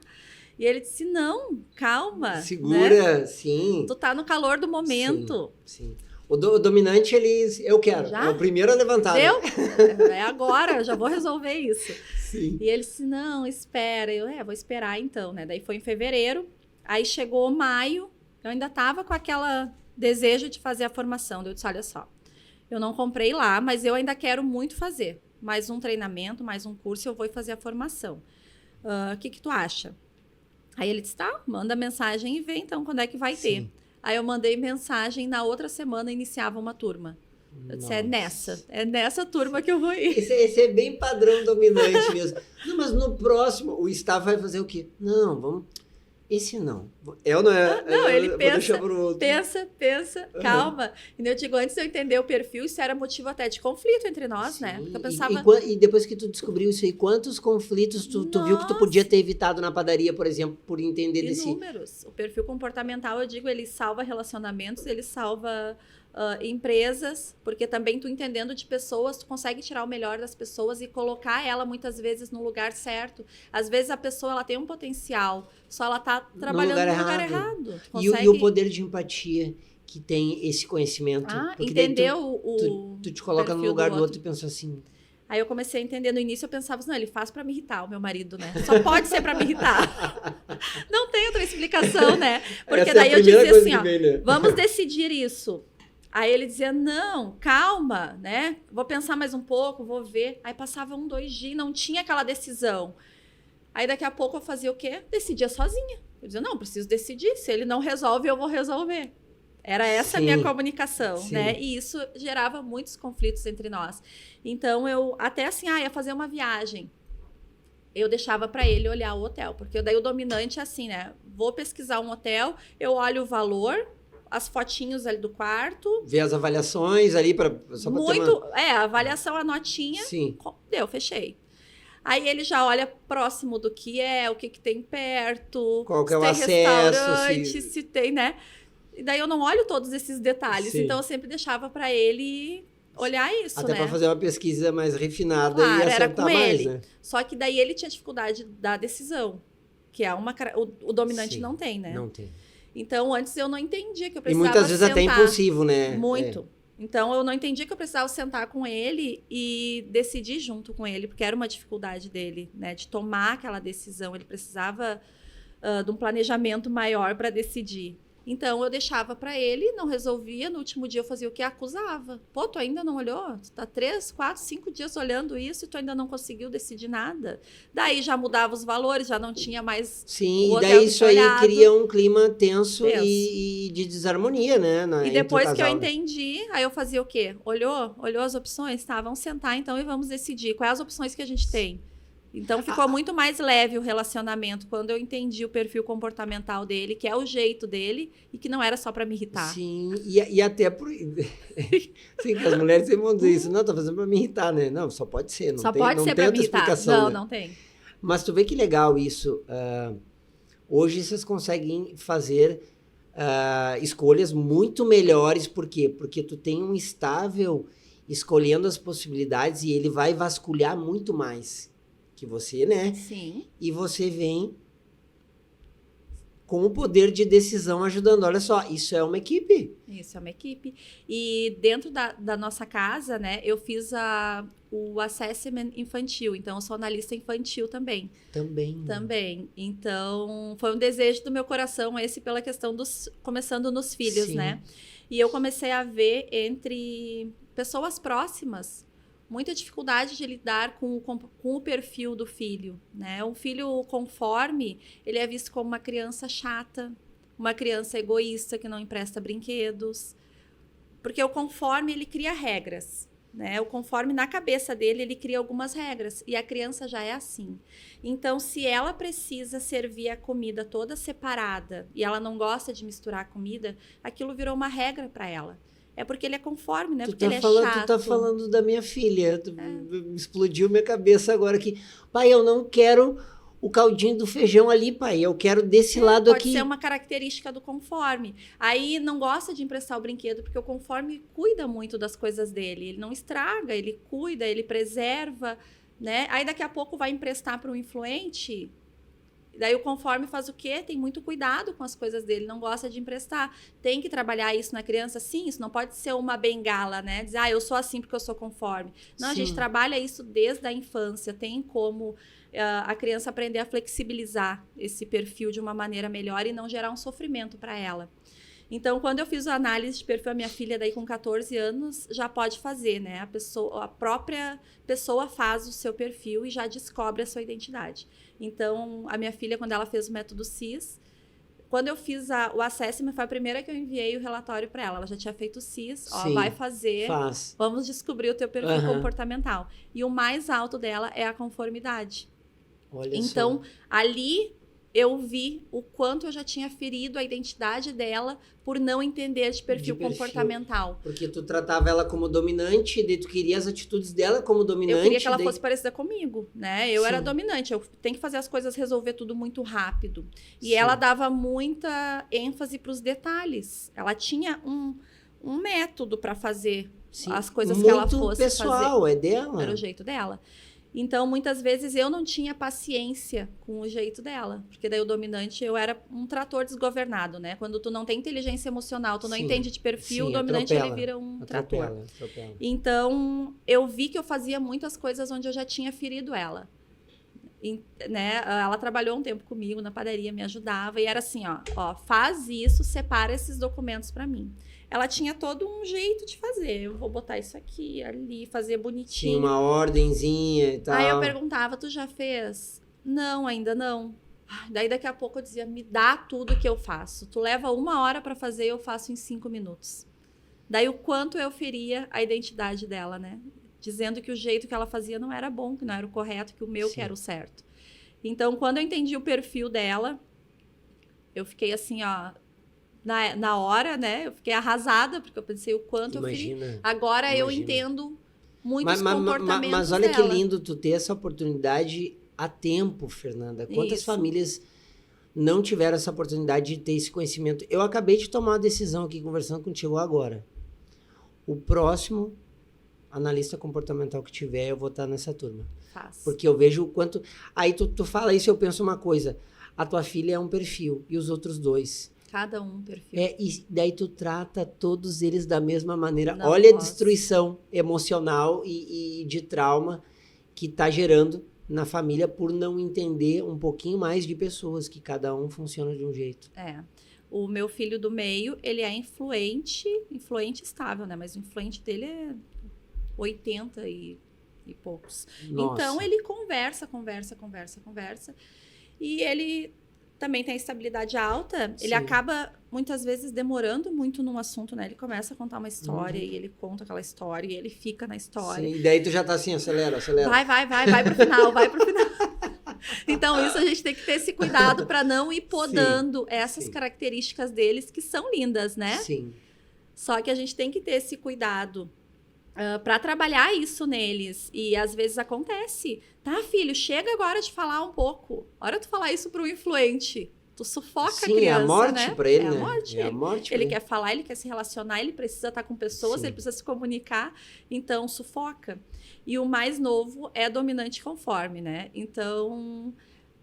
E ele disse, não, calma. Segura, né? sim. Tu tá no calor do momento. Sim. O dominante, eu quero. Já? É o primeiro a levantar. Deu? Né? É agora, já vou resolver isso. Sim. E ele disse, não, espera. Eu, vou esperar então, né? Daí foi em fevereiro, aí chegou maio, eu ainda tava com aquela desejo de fazer a formação. Eu disse, olha só, eu não comprei lá, mas eu ainda quero muito fazer. Mais um treinamento, mais um curso, eu vou fazer a formação. O que tu acha? Aí ele disse, tá, manda mensagem e vê então quando é que vai ter. Aí eu mandei mensagem, na outra semana iniciava uma turma. Eu disse, é nessa turma que eu vou ir. Esse é bem padrão dominante mesmo. Não, mas no próximo, o staff vai fazer o quê? Não, vamos... Esse não. Eu não é. Não, ele pensa, calma. E eu digo, antes de eu entender o perfil, isso era motivo até de conflito entre nós, Sim. né? Porque eu pensava... E depois que tu descobriu isso aí, quantos conflitos tu viu que tu podia ter evitado na padaria, por exemplo, por entender Inúmeros. O perfil comportamental, eu digo, ele salva relacionamentos, ele salva... empresas, porque também tu entendendo de pessoas, tu consegue tirar o melhor das pessoas e colocar ela muitas vezes no lugar certo. Às vezes a pessoa ela tem um potencial, só ela tá trabalhando no lugar errado. E o poder de empatia que tem esse conhecimento. Entendeu tu te coloca no lugar do outro e pensa assim... Aí eu comecei a entender, no início eu pensava assim, não, ele faz pra me irritar, o meu marido, né? Só pode ser pra me irritar. Não tem outra explicação, né? Porque daí eu dizia assim, ó, vamos decidir isso. Aí ele dizia, não, calma, né? Vou pensar mais um pouco, vou ver. Aí passava 1, 2 dias, não tinha aquela decisão. Aí daqui a pouco eu fazia o quê? Decidia sozinha. Eu dizia, não, preciso decidir. Se ele não resolve, eu vou resolver. Era essa a minha comunicação, né? E isso gerava muitos conflitos entre nós. Então, eu até assim, ia fazer uma viagem. Eu deixava para ele olhar o hotel. Porque daí o dominante é assim, né? Vou pesquisar um hotel, eu olho o valor... as fotinhos ali do quarto. Ver as avaliações ali para só pra ter uma... a avaliação, a notinha. Sim. Deu, fechei. Aí ele já olha próximo do que é, o que tem perto. Qual que é o tem acesso. restaurante, se tem, né? E daí eu não olho todos esses detalhes. Então eu sempre deixava para ele olhar isso, até né? para fazer uma pesquisa mais refinada claro, e acertar era com mais, ele. né? Só que daí ele tinha dificuldade da decisão. Que é o dominante não tem, né? Não tem. Então, antes eu não entendia que eu precisava sentar. E muitas vezes até impulsivo, né? Muito. Então, eu não entendia que eu precisava sentar com ele e decidir junto com ele, porque era uma dificuldade dele, né? De tomar aquela decisão. Ele precisava de um planejamento maior para decidir. Então, eu deixava para ele, não resolvia. No último dia, eu fazia o que? Acusava. Pô, tu ainda não olhou? Tu tá 3, 4, 5 dias olhando isso e tu ainda não conseguiu decidir nada. Daí, já mudava os valores, já não tinha mais Sim, e daí isso aí cria um clima tenso. E de desarmonia, né? E depois que eu entendi, aí eu fazia o quê? Olhou as opções? Tá, vamos sentar então e vamos decidir. Quais as opções que a gente tem? Então, ficou muito mais leve o relacionamento quando eu entendi o perfil comportamental dele, que é o jeito dele, e que não era só para me irritar. Sim, e até por... Sim, as mulheres sempre vão dizer isso. Não, tá fazendo para me irritar, né? Não, só pode ser. Não só tem, pode não ser tem para me irritar. Não, né? não tem. Mas tu vê que legal isso. Hoje vocês conseguem fazer escolhas muito melhores. Por quê? Porque tu tem um estável escolhendo as possibilidades e ele vai vasculhar muito mais que você, né? Sim. E você vem com o poder de decisão ajudando. Olha só, isso é uma equipe. Isso é uma equipe. E dentro da nossa casa, né, eu fiz o assessment infantil. Então, eu sou analista infantil também. Também. Então, foi um desejo do meu coração esse pela questão começando nos filhos, Sim. né? E eu comecei a ver entre pessoas próximas muita dificuldade de lidar com o perfil do filho, né? Um filho conforme, ele é visto como uma criança chata, uma criança egoísta que não empresta brinquedos, porque o conforme, ele cria regras, né? O conforme, na cabeça dele, ele cria algumas regras, e a criança já é assim. Então, se ela precisa servir a comida toda separada, e ela não gosta de misturar a comida, aquilo virou uma regra para ela. É porque ele é conforme, né? Porque ele é chato. Tu tá falando da minha filha. Explodiu minha cabeça agora aqui. Pai, eu não quero o caldinho do feijão ali, pai. Eu quero desse lado aqui. Pode ser uma característica do conforme. Aí não gosta de emprestar o brinquedo, porque o conforme cuida muito das coisas dele. Ele não estraga, ele cuida, ele preserva, né? Aí daqui a pouco vai emprestar para um influente... Daí o conforme faz o quê? Tem muito cuidado com as coisas dele, não gosta de emprestar. Tem que trabalhar isso na criança, sim, isso não pode ser uma bengala, né? Dizer, eu sou assim porque eu sou conforme. Não, Sim. a gente trabalha isso desde a infância, tem como a criança aprender a flexibilizar esse perfil de uma maneira melhor e não gerar um sofrimento para ela. Então, quando eu fiz a análise de perfil, a minha filha daí com 14 anos já pode fazer, né? A própria pessoa faz o seu perfil e já descobre a sua identidade. Então, a minha filha, quando ela fez o método CIS, quando eu fiz o assessment, foi a primeira que eu enviei o relatório para ela. Ela já tinha feito o CIS, Sim, vai fazer, vamos descobrir o teu perfil comportamental. E o mais alto dela é a conformidade. Olha então, só. ali eu vi o quanto eu já tinha ferido a identidade dela por não entender de perfil comportamental. Porque tu tratava ela como dominante, e tu queria as atitudes dela como dominante. Eu queria que ela fosse parecida comigo, né? Eu era dominante, eu tenho que fazer as coisas, resolver tudo muito rápido. E ela dava muita ênfase para os detalhes. Ela tinha um método para fazer as coisas muito que ela fosse pessoal, fazer. É dela. Era o jeito dela. Então, muitas vezes, eu não tinha paciência com o jeito dela. Porque daí o dominante, eu era um trator desgovernado, né? Quando tu não tem inteligência emocional, tu não entende de perfil, o dominante, ele vira um trator. Então, eu vi que eu fazia muitas coisas onde eu já tinha ferido ela. E, né? Ela trabalhou um tempo comigo na padaria, me ajudava. E era assim, ó, faz isso, separa esses documentos para mim. Ela tinha todo um jeito de fazer. Eu vou botar isso aqui, ali, fazer bonitinho. Tinha uma ordenzinha e tal. Aí eu perguntava, tu já fez? Não, ainda não. Daí daqui a pouco eu dizia, me dá tudo que eu faço. Tu leva 1 hora para fazer, eu faço em 5 minutos. Daí o quanto eu feria a identidade dela, né? Dizendo que o jeito que ela fazia não era bom, que não era o correto, que o meu que era o certo. Então, quando eu entendi o perfil dela, eu fiquei assim, ó... Na hora, né? Eu fiquei arrasada, porque eu pensei o quanto eu feri. Agora eu entendo muitos comportamentos mas olha dela. que lindo tu ter essa oportunidade a tempo, Fernanda. Quantas famílias não tiveram essa oportunidade de ter esse conhecimento? Eu acabei de tomar uma decisão aqui, conversando contigo agora. O próximo analista comportamental que tiver, eu vou estar nessa turma. Porque eu vejo o quanto... Aí tu fala isso e eu penso uma coisa. A tua filha é um perfil e os outros 2... Cada um perfil. E daí tu trata todos eles da mesma maneira. Olha a destruição emocional e de trauma que tá gerando na família por não entender um pouquinho mais de pessoas, que cada um funciona de um jeito. O meu filho do meio, ele é influente estável, né? Mas o influente dele é 80 e poucos. Nossa. Então, ele conversa. E ele... também tem a estabilidade alta, ele acaba, muitas vezes, demorando muito num assunto, né? Ele começa a contar uma história e ele conta aquela história e ele fica na história. Sim, e daí tu já tá assim, acelera. Vai pro final, Então, isso a gente tem que ter esse cuidado para não ir podando essas características deles, que são lindas, né? Sim. Só que a gente tem que ter esse cuidado para trabalhar isso neles. E às vezes acontece. Tá, filho, chega agora de falar um pouco. Hora tu falar isso pro influente. Tu sufoca a criança, é a morte, né? Pra ele, é né? A morte. É a morte. Ele quer falar, ele quer se relacionar, ele precisa estar com pessoas, ele precisa se comunicar. Então, sufoca. E o mais novo é dominante conforme, né? Então,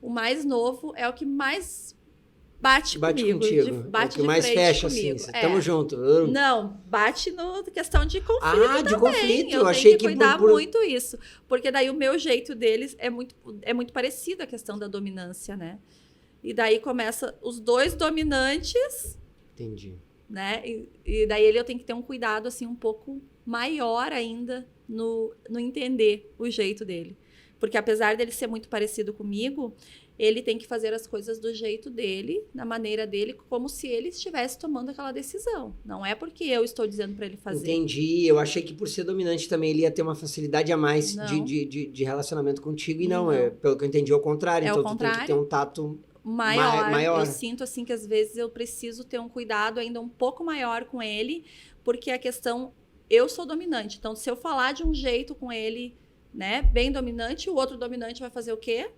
o mais novo é o que mais bate comigo. Contigo. Bate é o que mais fecha, comigo. assim. Tamo junto. Não, bate no questão de conflito de também. conflito. Eu achei tenho que cuidar muito isso. Porque daí o meu jeito deles é muito parecido à questão da dominância, né? E daí começa os 2 dominantes. Entendi. Né? E daí eu tenho que ter um cuidado assim um pouco maior ainda no entender o jeito dele. Porque apesar dele ser muito parecido comigo, ele tem que fazer as coisas do jeito dele, da maneira dele, como se ele estivesse tomando aquela decisão. Não é porque eu estou dizendo para ele fazer. Entendi. Eu achei que por ser dominante também ele ia ter uma facilidade a mais de relacionamento contigo. E não, pelo que eu entendi, é o contrário. Então tu tem que ter um tato maior. Eu sinto assim que às vezes eu preciso ter um cuidado ainda um pouco maior com ele, porque a questão, eu sou dominante. Então, se eu falar de um jeito com ele, né, bem dominante, o outro dominante vai fazer o quê?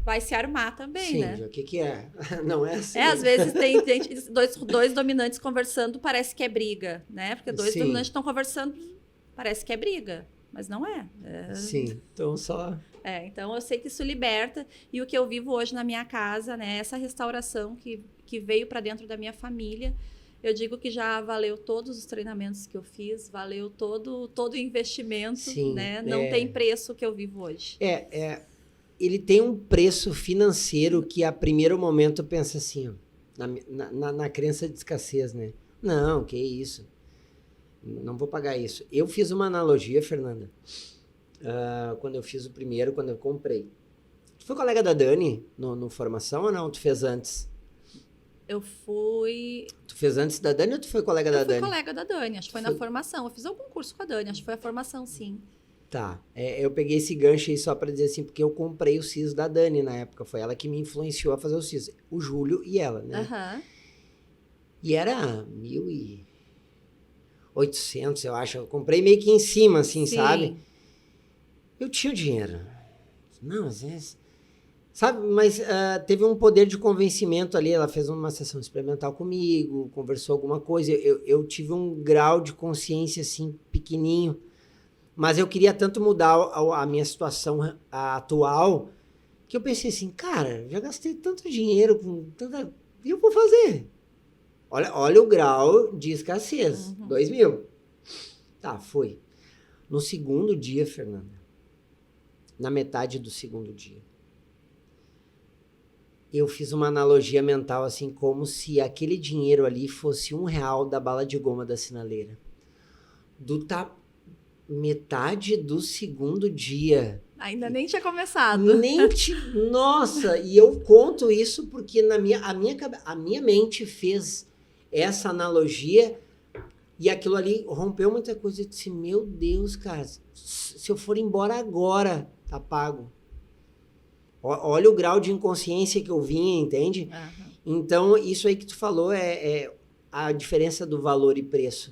Vai se armar também, né? Sim, o que é? Não é assim. Às vezes tem gente, dois dominantes conversando, parece que é briga, né? Porque 2 dominantes estão conversando, parece que é briga, mas não é. Sim, então só... Então eu sei que isso liberta. E o que eu vivo hoje na minha casa, né? Essa restauração que veio para dentro da minha família. Eu digo que já valeu todos os treinamentos que eu fiz, valeu todo o investimento, Sim, né? Não tem preço que eu vivo hoje. Ele tem um preço financeiro que a primeiro momento pensa assim, ó, na crença de escassez, né? Não, que isso. Não vou pagar isso. Eu fiz uma analogia, Fernanda, quando eu fiz o primeiro, quando eu comprei. Tu foi colega da Dani no formação ou não? Tu fez antes? Eu fui... Tu fez antes da Dani ou tu foi colega da Dani? Eu fui colega da Dani, acho que foi na formação. Eu fiz algum curso com a Dani, acho que foi a formação, sim. Tá, eu peguei esse gancho aí só pra dizer assim, porque eu comprei o CIS da Dani na época, foi ela que me influenciou a fazer o CIS, o Júlio e ela, né? Aham. E era 1.800, eu acho, eu comprei meio que em cima, assim, Sim. sabe? Eu tinha o dinheiro. Não, às vezes... Sabe, mas teve um poder de convencimento ali, ela fez uma sessão experimental comigo, conversou alguma coisa, eu tive um grau de consciência, assim, pequenininho, mas eu queria tanto mudar a minha situação atual, que eu pensei assim, cara, já gastei tanto dinheiro com tanta... E eu vou fazer. Olha o grau de escassez, 2.000. Tá, foi. No segundo dia, Fernanda, na metade do segundo dia, eu fiz uma analogia mental, assim, como se aquele dinheiro ali fosse R$1 da bala de goma da sinaleira. Metade do segundo dia. Ainda nem tinha começado. Nossa, e eu conto isso porque a minha mente fez essa analogia e aquilo ali rompeu muita coisa. Eu disse, meu Deus, cara, se eu for embora agora, tá pago. Olha o grau de inconsciência que eu vinha, entende? Então, isso aí que tu falou é a diferença do valor e preço.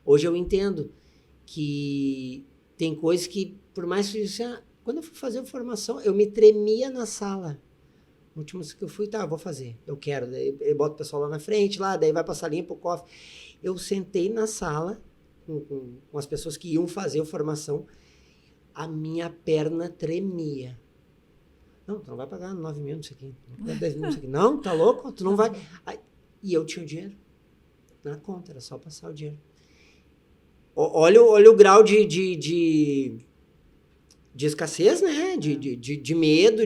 Hoje eu entendo que tem coisas que, por mais que quando eu fui fazer a formação, eu me tremia na sala. No último que eu fui, eu vou fazer, eu quero. Daí eu boto o pessoal lá na frente, daí vai pra salinha pro cofre. Eu sentei na sala com as pessoas que iam fazer a formação, a minha perna tremia. Não, tu não vai pagar 9.000 nisso aqui. Não vai pagar 10.000 nisso aqui. Não, tá louco? Tu não vai. E eu tinha o dinheiro na conta, era só passar o dinheiro. Olha o grau de escassez, né? De medo,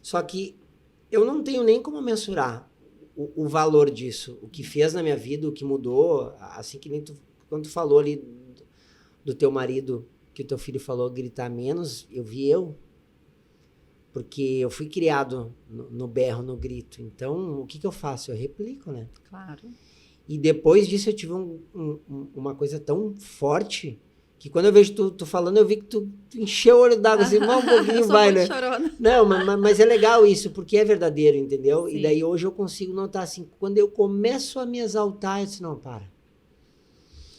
Só que eu não tenho nem como mensurar o valor disso. O que fez na minha vida, o que mudou. Assim que nem quando tu falou ali do teu marido, que o teu filho falou gritar menos, eu vi eu. Porque eu fui criado no berro, no grito. Então, o que eu faço? Eu replico, né? Claro. E depois disso eu tive uma coisa tão forte que quando eu vejo tu falando, eu vi que tu encheu o olho d'água, assim, um pouquinho vai, né? Chorona. Não, mas é legal isso, porque é verdadeiro, entendeu? Sim. E daí hoje eu consigo notar assim, quando eu começo a me exaltar, eu disse, não, para.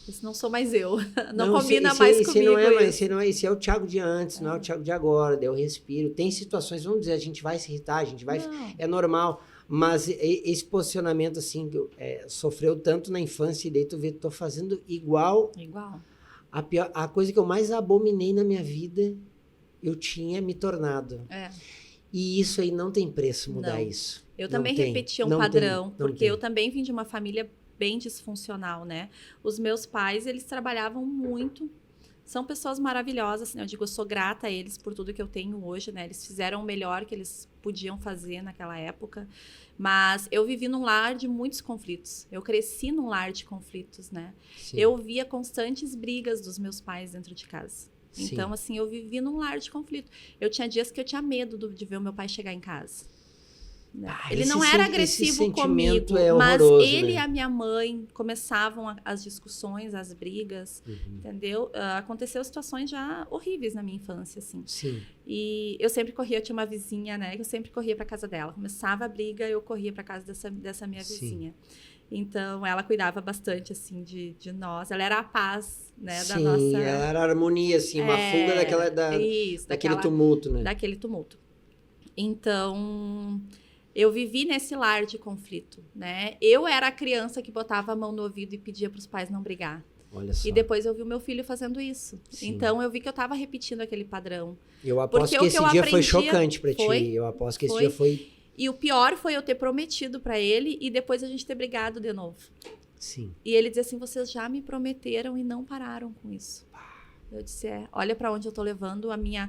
Isso não sou mais eu. Não combina mais comigo. Esse é o Thiago de antes, não é o Thiago de agora. Daí eu respiro. Tem situações, vamos dizer, a gente vai se irritar, a gente vai... É normal. Mas esse posicionamento, assim, sofreu tanto na infância e daí tu vê, tô fazendo igual. Igual. A coisa que eu mais abominei na minha vida, eu tinha me tornado. E isso aí não tem preço mudar isso. Eu também repetia um padrão, porque eu também vim de uma família bem disfuncional, né? Os meus pais, eles trabalhavam muito, são pessoas maravilhosas, né? Eu digo, eu sou grata a eles por tudo que eu tenho hoje, né? Eles fizeram o melhor que eles podiam fazer naquela época, mas eu vivi num lar de muitos conflitos, eu cresci num lar de conflitos, né? Sim. Eu via constantes brigas dos meus pais dentro de casa. Sim. Então, assim, eu vivi num lar de conflito. Eu tinha dias que eu tinha medo de ver o meu pai chegar em casa. Ele não era agressivo comigo, mas ele e a minha mãe começavam as discussões, as brigas, entendeu? Aconteceu situações já horríveis na minha infância, assim. Sim. E eu sempre corria, eu tinha uma vizinha, né? Que eu sempre corria para casa dela. Começava a briga, eu corria para casa dessa minha vizinha. Então, ela cuidava bastante, assim, de nós. Ela era a paz, né, da nossa... Sim, ela era a harmonia, assim, uma fuga daquele tumulto, né? Daquele tumulto. Então... eu vivi nesse lar de conflito, né? Eu era a criança que botava a mão no ouvido e pedia para os pais não brigar. Olha só. E depois eu vi o meu filho fazendo isso. Sim. Então eu vi que eu estava repetindo aquele padrão. Eu aposto Porque que o esse que eu dia foi aprendia chocante pra ti. foi- Eu aposto que esse foi. dia foi... E o pior foi eu ter prometido para ele e depois a gente ter brigado de novo. Sim. E ele dizia assim, vocês já me prometeram e não pararam com isso. Eu disse, olha para onde eu tô levando a minha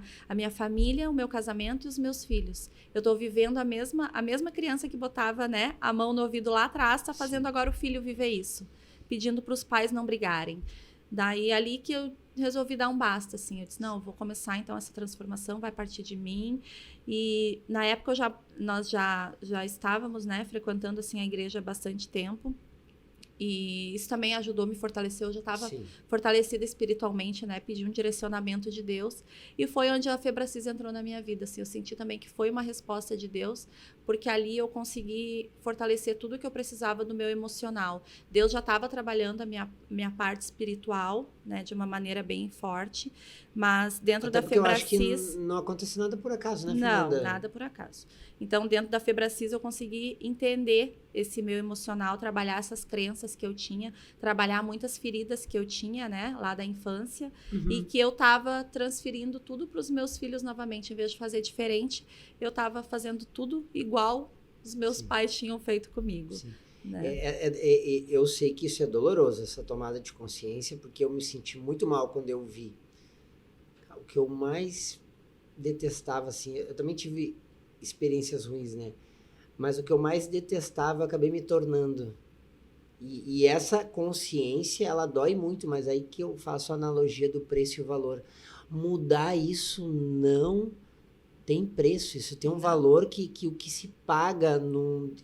família, o meu casamento e os meus filhos. Eu tô vivendo a mesma criança que botava, né, a mão no ouvido lá atrás, tá fazendo agora o filho viver isso. Pedindo para os pais não brigarem. Daí, ali que eu resolvi dar um basta, assim. Eu disse, não, eu vou começar, então, essa transformação, vai partir de mim. E, na época, nós já estávamos, né, frequentando, assim, a igreja há bastante tempo. E isso também ajudou, me fortaleceu. Eu já estava fortalecida espiritualmente, né? Pedi um direcionamento de Deus. E foi onde a Febracis entrou na minha vida. Assim, eu senti também que foi uma resposta de Deus, porque ali eu consegui fortalecer tudo que eu precisava do meu emocional. Deus já estava trabalhando a minha parte espiritual, né? De uma maneira bem forte. Mas dentro Até da porque eu acho que Febracis... não acontece nada por acaso, né, Não, Fernanda? nada por acaso. Então, dentro da Febracis, eu consegui entender esse meu emocional, trabalhar essas crenças que eu tinha, trabalhar muitas feridas que eu tinha, né, lá da infância, e que eu estava transferindo tudo para os meus filhos novamente. Em vez de fazer diferente, eu estava fazendo tudo igual os meus pais tinham feito comigo. Né? Eu sei que isso é doloroso, essa tomada de consciência, porque eu me senti muito mal quando eu vi. O que eu mais detestava, assim, eu também tive experiências ruins, né? Mas o que eu mais detestava, eu acabei me tornando. E essa consciência, ela dói muito, mas aí que eu faço a analogia do preço e o valor. Mudar isso não tem preço, isso tem um valor que o que se paga,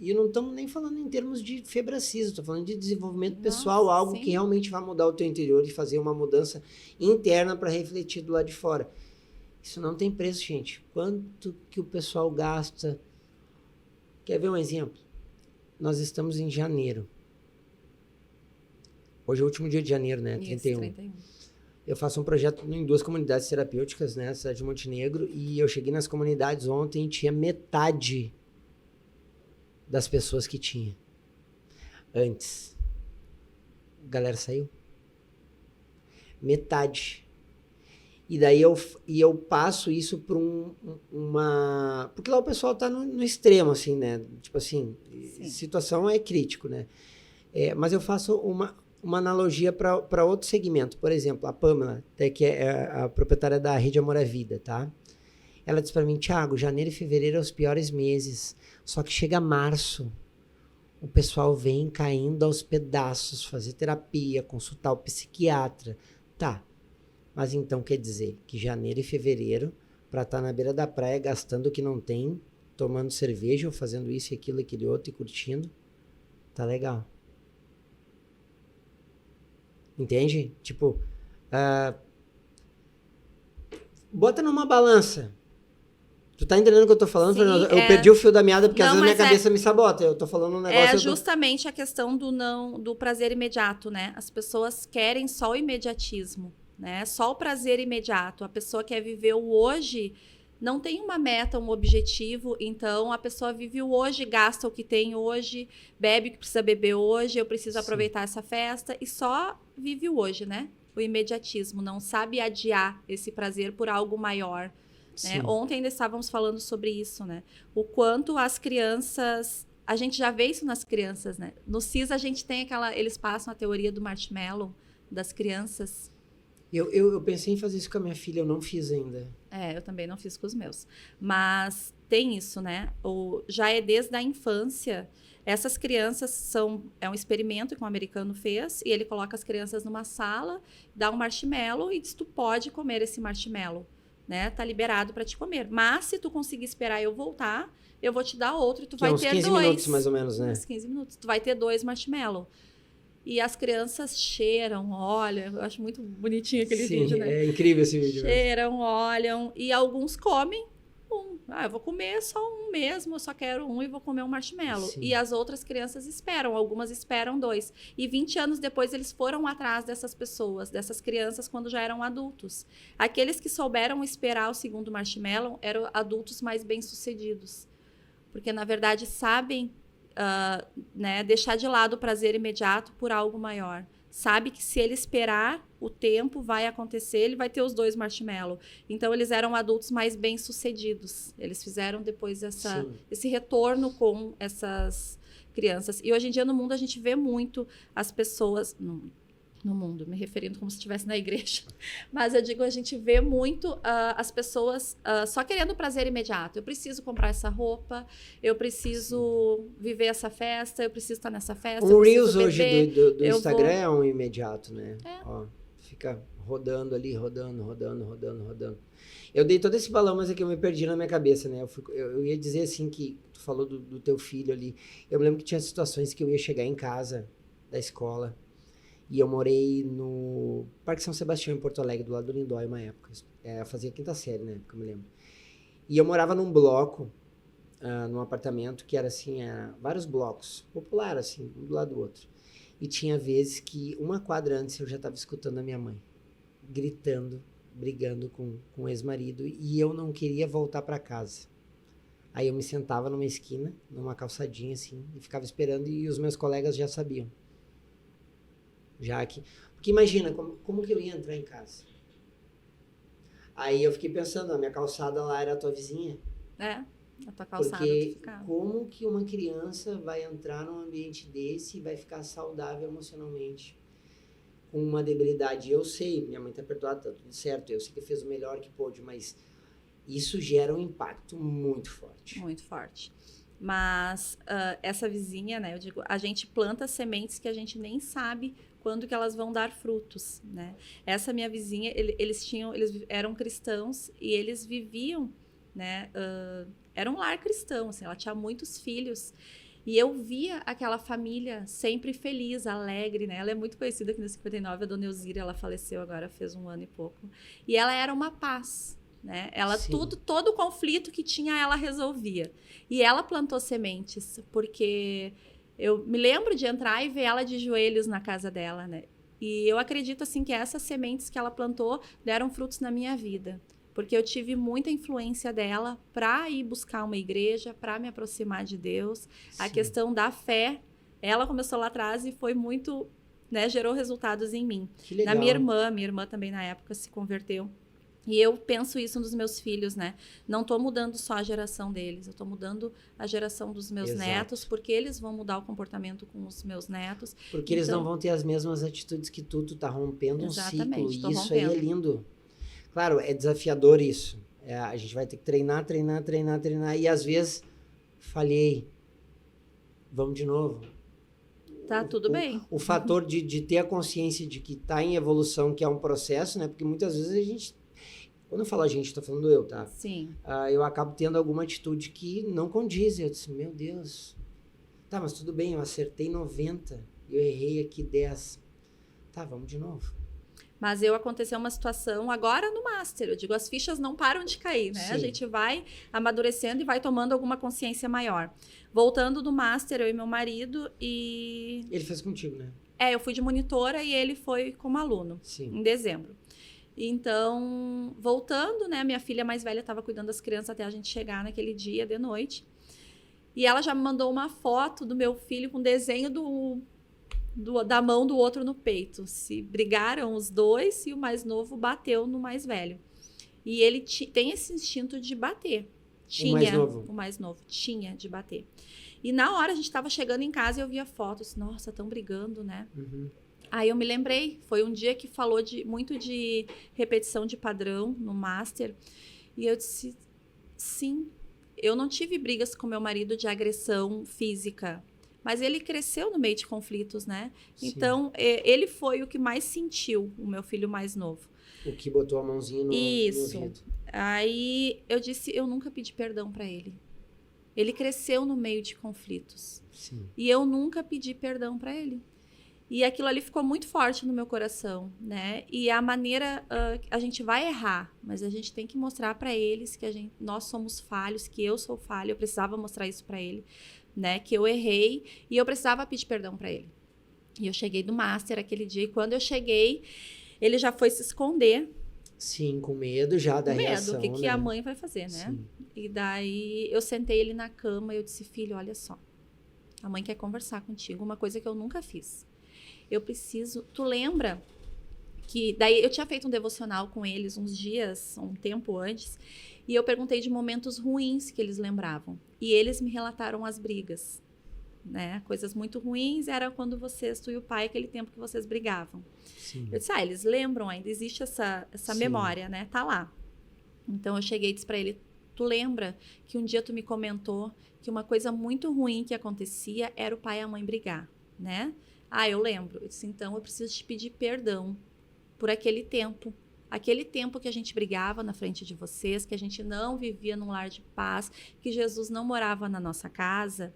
e não estamos nem falando em termos de Febracis, estou falando de desenvolvimento pessoal, algo que realmente vai mudar o teu interior e fazer uma mudança interna para refletir do lado de fora. Isso não tem preço, gente. Quanto que o pessoal gasta? Quer ver um exemplo? Nós estamos em janeiro. Hoje é o último dia de janeiro, né? Isso, 31. Eu faço um projeto em 2 comunidades terapêuticas, né? Na cidade de Montenegro. E eu cheguei nas comunidades ontem e tinha metade das pessoas que tinha. Antes. A galera saiu. Metade. E daí eu passo isso para uma... Porque lá o pessoal tá no extremo, assim, né? Tipo assim, situação é crítico, né? Mas eu faço uma analogia para outro segmento. Por exemplo, a Pamela, que é a proprietária da Rede Amor à Vida, tá? Ela disse para mim, Thiago, janeiro e fevereiro são os piores meses. Só que chega março, o pessoal vem caindo aos pedaços, fazer terapia, consultar o psiquiatra. Tá. Mas então quer dizer que janeiro e fevereiro, para estar na beira da praia gastando o que não tem, tomando cerveja ou fazendo isso e aquilo, aquele outro e curtindo, tá legal. Entende? Tipo, bota numa balança. Tu tá entendendo o que eu tô falando, Fernanda? Eu perdi o fio da meada porque às vezes minha cabeça me sabota. Eu tô falando um negócio... É justamente a questão do prazer imediato, né? As pessoas querem só o imediatismo, né? Só o prazer imediato. A pessoa quer viver o hoje, não tem uma meta, um objetivo, então a pessoa vive o hoje, gasta o que tem hoje, bebe o que precisa beber hoje, eu preciso aproveitar essa festa e só vive o hoje, né? O imediatismo, não sabe adiar esse prazer por algo maior. Né? Ontem ainda estávamos falando sobre isso, né? O quanto as crianças... A gente já vê isso nas crianças, né? No CIS a gente tem eles passam a teoria do marshmallow das crianças. Eu pensei em fazer isso com a minha filha, eu não fiz ainda. Eu também não fiz com os meus. Mas tem isso, né? Já é desde a infância. Essas crianças é um experimento que um americano fez, e ele coloca as crianças numa sala, dá um marshmallow e diz, tu pode comer esse marshmallow. Né? Tá liberado para te comer. Mas se tu conseguir esperar eu voltar, eu vou te dar outro e tu vai ter 2. Uns 15 minutos mais ou menos, né? Uns 15 minutos. Tu vai ter 2 marshmallow. E as crianças cheiram, olham. Eu acho muito bonitinho aquele vídeo, né? É incrível esse vídeo. Cheiram, olham. E alguns comem um. Eu vou comer só um mesmo, eu só quero um e vou comer um marshmallow. Sim. E as outras crianças esperam, algumas esperam 2. E 20 anos depois eles foram atrás dessas pessoas, dessas crianças quando já eram adultos. Aqueles que souberam esperar o segundo marshmallow eram adultos mais bem-sucedidos. Porque, na verdade, sabem né, deixar de lado o prazer imediato por algo maior. sabe que se ele esperar o tempo, vai acontecer, ele vai ter os 2 marshmallow. Então, eles eram adultos mais bem-sucedidos. Eles fizeram depois esse retorno com essas crianças. E hoje em dia, no mundo, a gente vê muito as pessoas... No mundo, me referindo como se estivesse na igreja. Mas eu digo, a gente vê muito as pessoas só querendo prazer imediato. Eu preciso comprar essa roupa, eu preciso viver essa festa, eu preciso estar nessa festa. O Reels hoje do Instagram é um imediato, né? É. Ó, fica rodando ali, rodando. Eu dei todo esse balão, mas é que eu me perdi na minha cabeça, né? Eu ia dizer assim que tu falou do teu filho ali. Eu me lembro que tinha situações que eu ia chegar em casa da escola. E eu morei no Parque São Sebastião, em Porto Alegre, do lado do Lindóia, uma época. Eu fazia 5ª série na época, eu me lembro. E eu morava num bloco, num apartamento que era assim, vários blocos, popular assim, um do lado do outro. E tinha vezes que uma quadra antes eu já estava escutando a minha mãe, gritando, brigando com o ex-marido, e eu não queria voltar para casa. Aí eu me sentava numa esquina, numa calçadinha assim, e ficava esperando, e os meus colegas já sabiam. Porque imagina, como que eu ia entrar em casa? Aí eu fiquei pensando, a minha calçada lá era a tua vizinha. É, a tua calçada porque tu ficava. Como que uma criança vai entrar num ambiente desse e vai ficar saudável emocionalmente? Com uma debilidade. Eu sei, minha mãe tá perdoada, tá tudo certo, eu sei que fez o melhor que pôde, mas isso gera um impacto muito forte. Muito forte. Mas essa vizinha, né, eu digo, a gente planta sementes que a gente nem sabe quando que elas vão dar frutos, né? Essa minha vizinha, eles eram cristãos e eles viviam, né? Era um lar cristão, assim, ela tinha muitos filhos. E eu via aquela família sempre feliz, alegre, né? Ela é muito conhecida aqui no 59, a dona Elzira, ela faleceu agora, fez 1 ano e pouco. E ela era uma paz, né? Ela todo conflito que tinha, ela resolvia. E ela plantou sementes, porque eu me lembro de entrar e ver ela de joelhos na casa dela, né? E eu acredito, assim, que essas sementes que ela plantou deram frutos na minha vida. Porque eu tive muita influência dela para ir buscar uma igreja, para me aproximar de Deus. Sim. A questão da fé, ela começou lá atrás e foi muito, né, gerou resultados em mim. Que legal. Na minha irmã também na época se converteu. E eu penso isso nos meus filhos, né? Não estou mudando só a geração deles, eu estou mudando a geração dos meus netos, porque eles vão mudar o comportamento com os meus netos. Porque eles não vão ter as mesmas atitudes que tu tá rompendo um ciclo. E isso aí é lindo. Claro, é desafiador isso. A gente vai ter que treinar. E às vezes, falhei. Vamos de novo. Tá tudo bem. O fator de ter a consciência de que tá em evolução, que é um processo, né? Porque muitas vezes a gente... Quando eu falo a gente, tô falando eu, tá? Sim. Eu acabo tendo alguma atitude que não condiz. Eu disse, meu Deus. Tá, mas tudo bem, eu acertei 90. Eu errei aqui 10. Tá, vamos de novo. Mas aconteceu uma situação agora no Master. Eu digo, as fichas não param de cair, né? Sim. A gente vai amadurecendo e vai tomando alguma consciência maior. Voltando do Master, eu e meu marido e... Ele fez contigo, né? Eu fui de monitora e ele foi como aluno. Sim. Em dezembro. Então, voltando, né? Minha filha mais velha estava cuidando das crianças até a gente chegar naquele dia de noite. E ela já me mandou uma foto do meu filho com desenho da mão do outro no peito. Se brigaram os dois e o mais novo bateu no mais velho. E ele tem esse instinto de bater. O mais novo tinha de bater. E na hora a gente estava chegando em casa e eu via fotos. Nossa, estão brigando, né? Uhum. Aí eu me lembrei, foi um dia que falou muito de repetição de padrão no Master. E eu disse, sim, eu não tive brigas com meu marido de agressão física. Mas ele cresceu no meio de conflitos, né? Sim. Então, ele foi o que mais sentiu, o meu filho mais novo. O que botou a mãozinha no ouvido. Aí eu disse, eu nunca pedi perdão para ele. Ele cresceu no meio de conflitos. Sim. E eu nunca pedi perdão para ele. E aquilo ali ficou muito forte no meu coração, né? E a maneira... a gente vai errar, mas a gente tem que mostrar para eles que nós somos falhos, que eu sou falho. Eu precisava mostrar isso para ele, né? Que eu errei e eu precisava pedir perdão para ele. E eu cheguei do Master aquele dia. E quando eu cheguei, ele já foi se esconder. Sim, com medo já da reação, o que a mãe vai fazer, né? Sim. E daí eu sentei ele na cama e eu disse, filho, olha só. A mãe quer conversar contigo, uma coisa que eu nunca fiz. eu preciso... Tu lembra que... Daí eu tinha feito um devocional com eles uns dias, um tempo antes, e eu perguntei de momentos ruins que eles lembravam. E eles me relataram as brigas, né? Coisas muito ruins era quando vocês, tu e o pai, aquele tempo que vocês brigavam. Sim. Eu disse, eles lembram ainda, existe essa memória, né? Tá lá. Então eu cheguei e disse pra ele, tu lembra que um dia tu me comentou que uma coisa muito ruim que acontecia era o pai e a mãe brigar, né? Eu lembro. Eu disse, então eu preciso te pedir perdão por aquele tempo. Aquele tempo que a gente brigava na frente de vocês, que a gente não vivia num lar de paz, que Jesus não morava na nossa casa.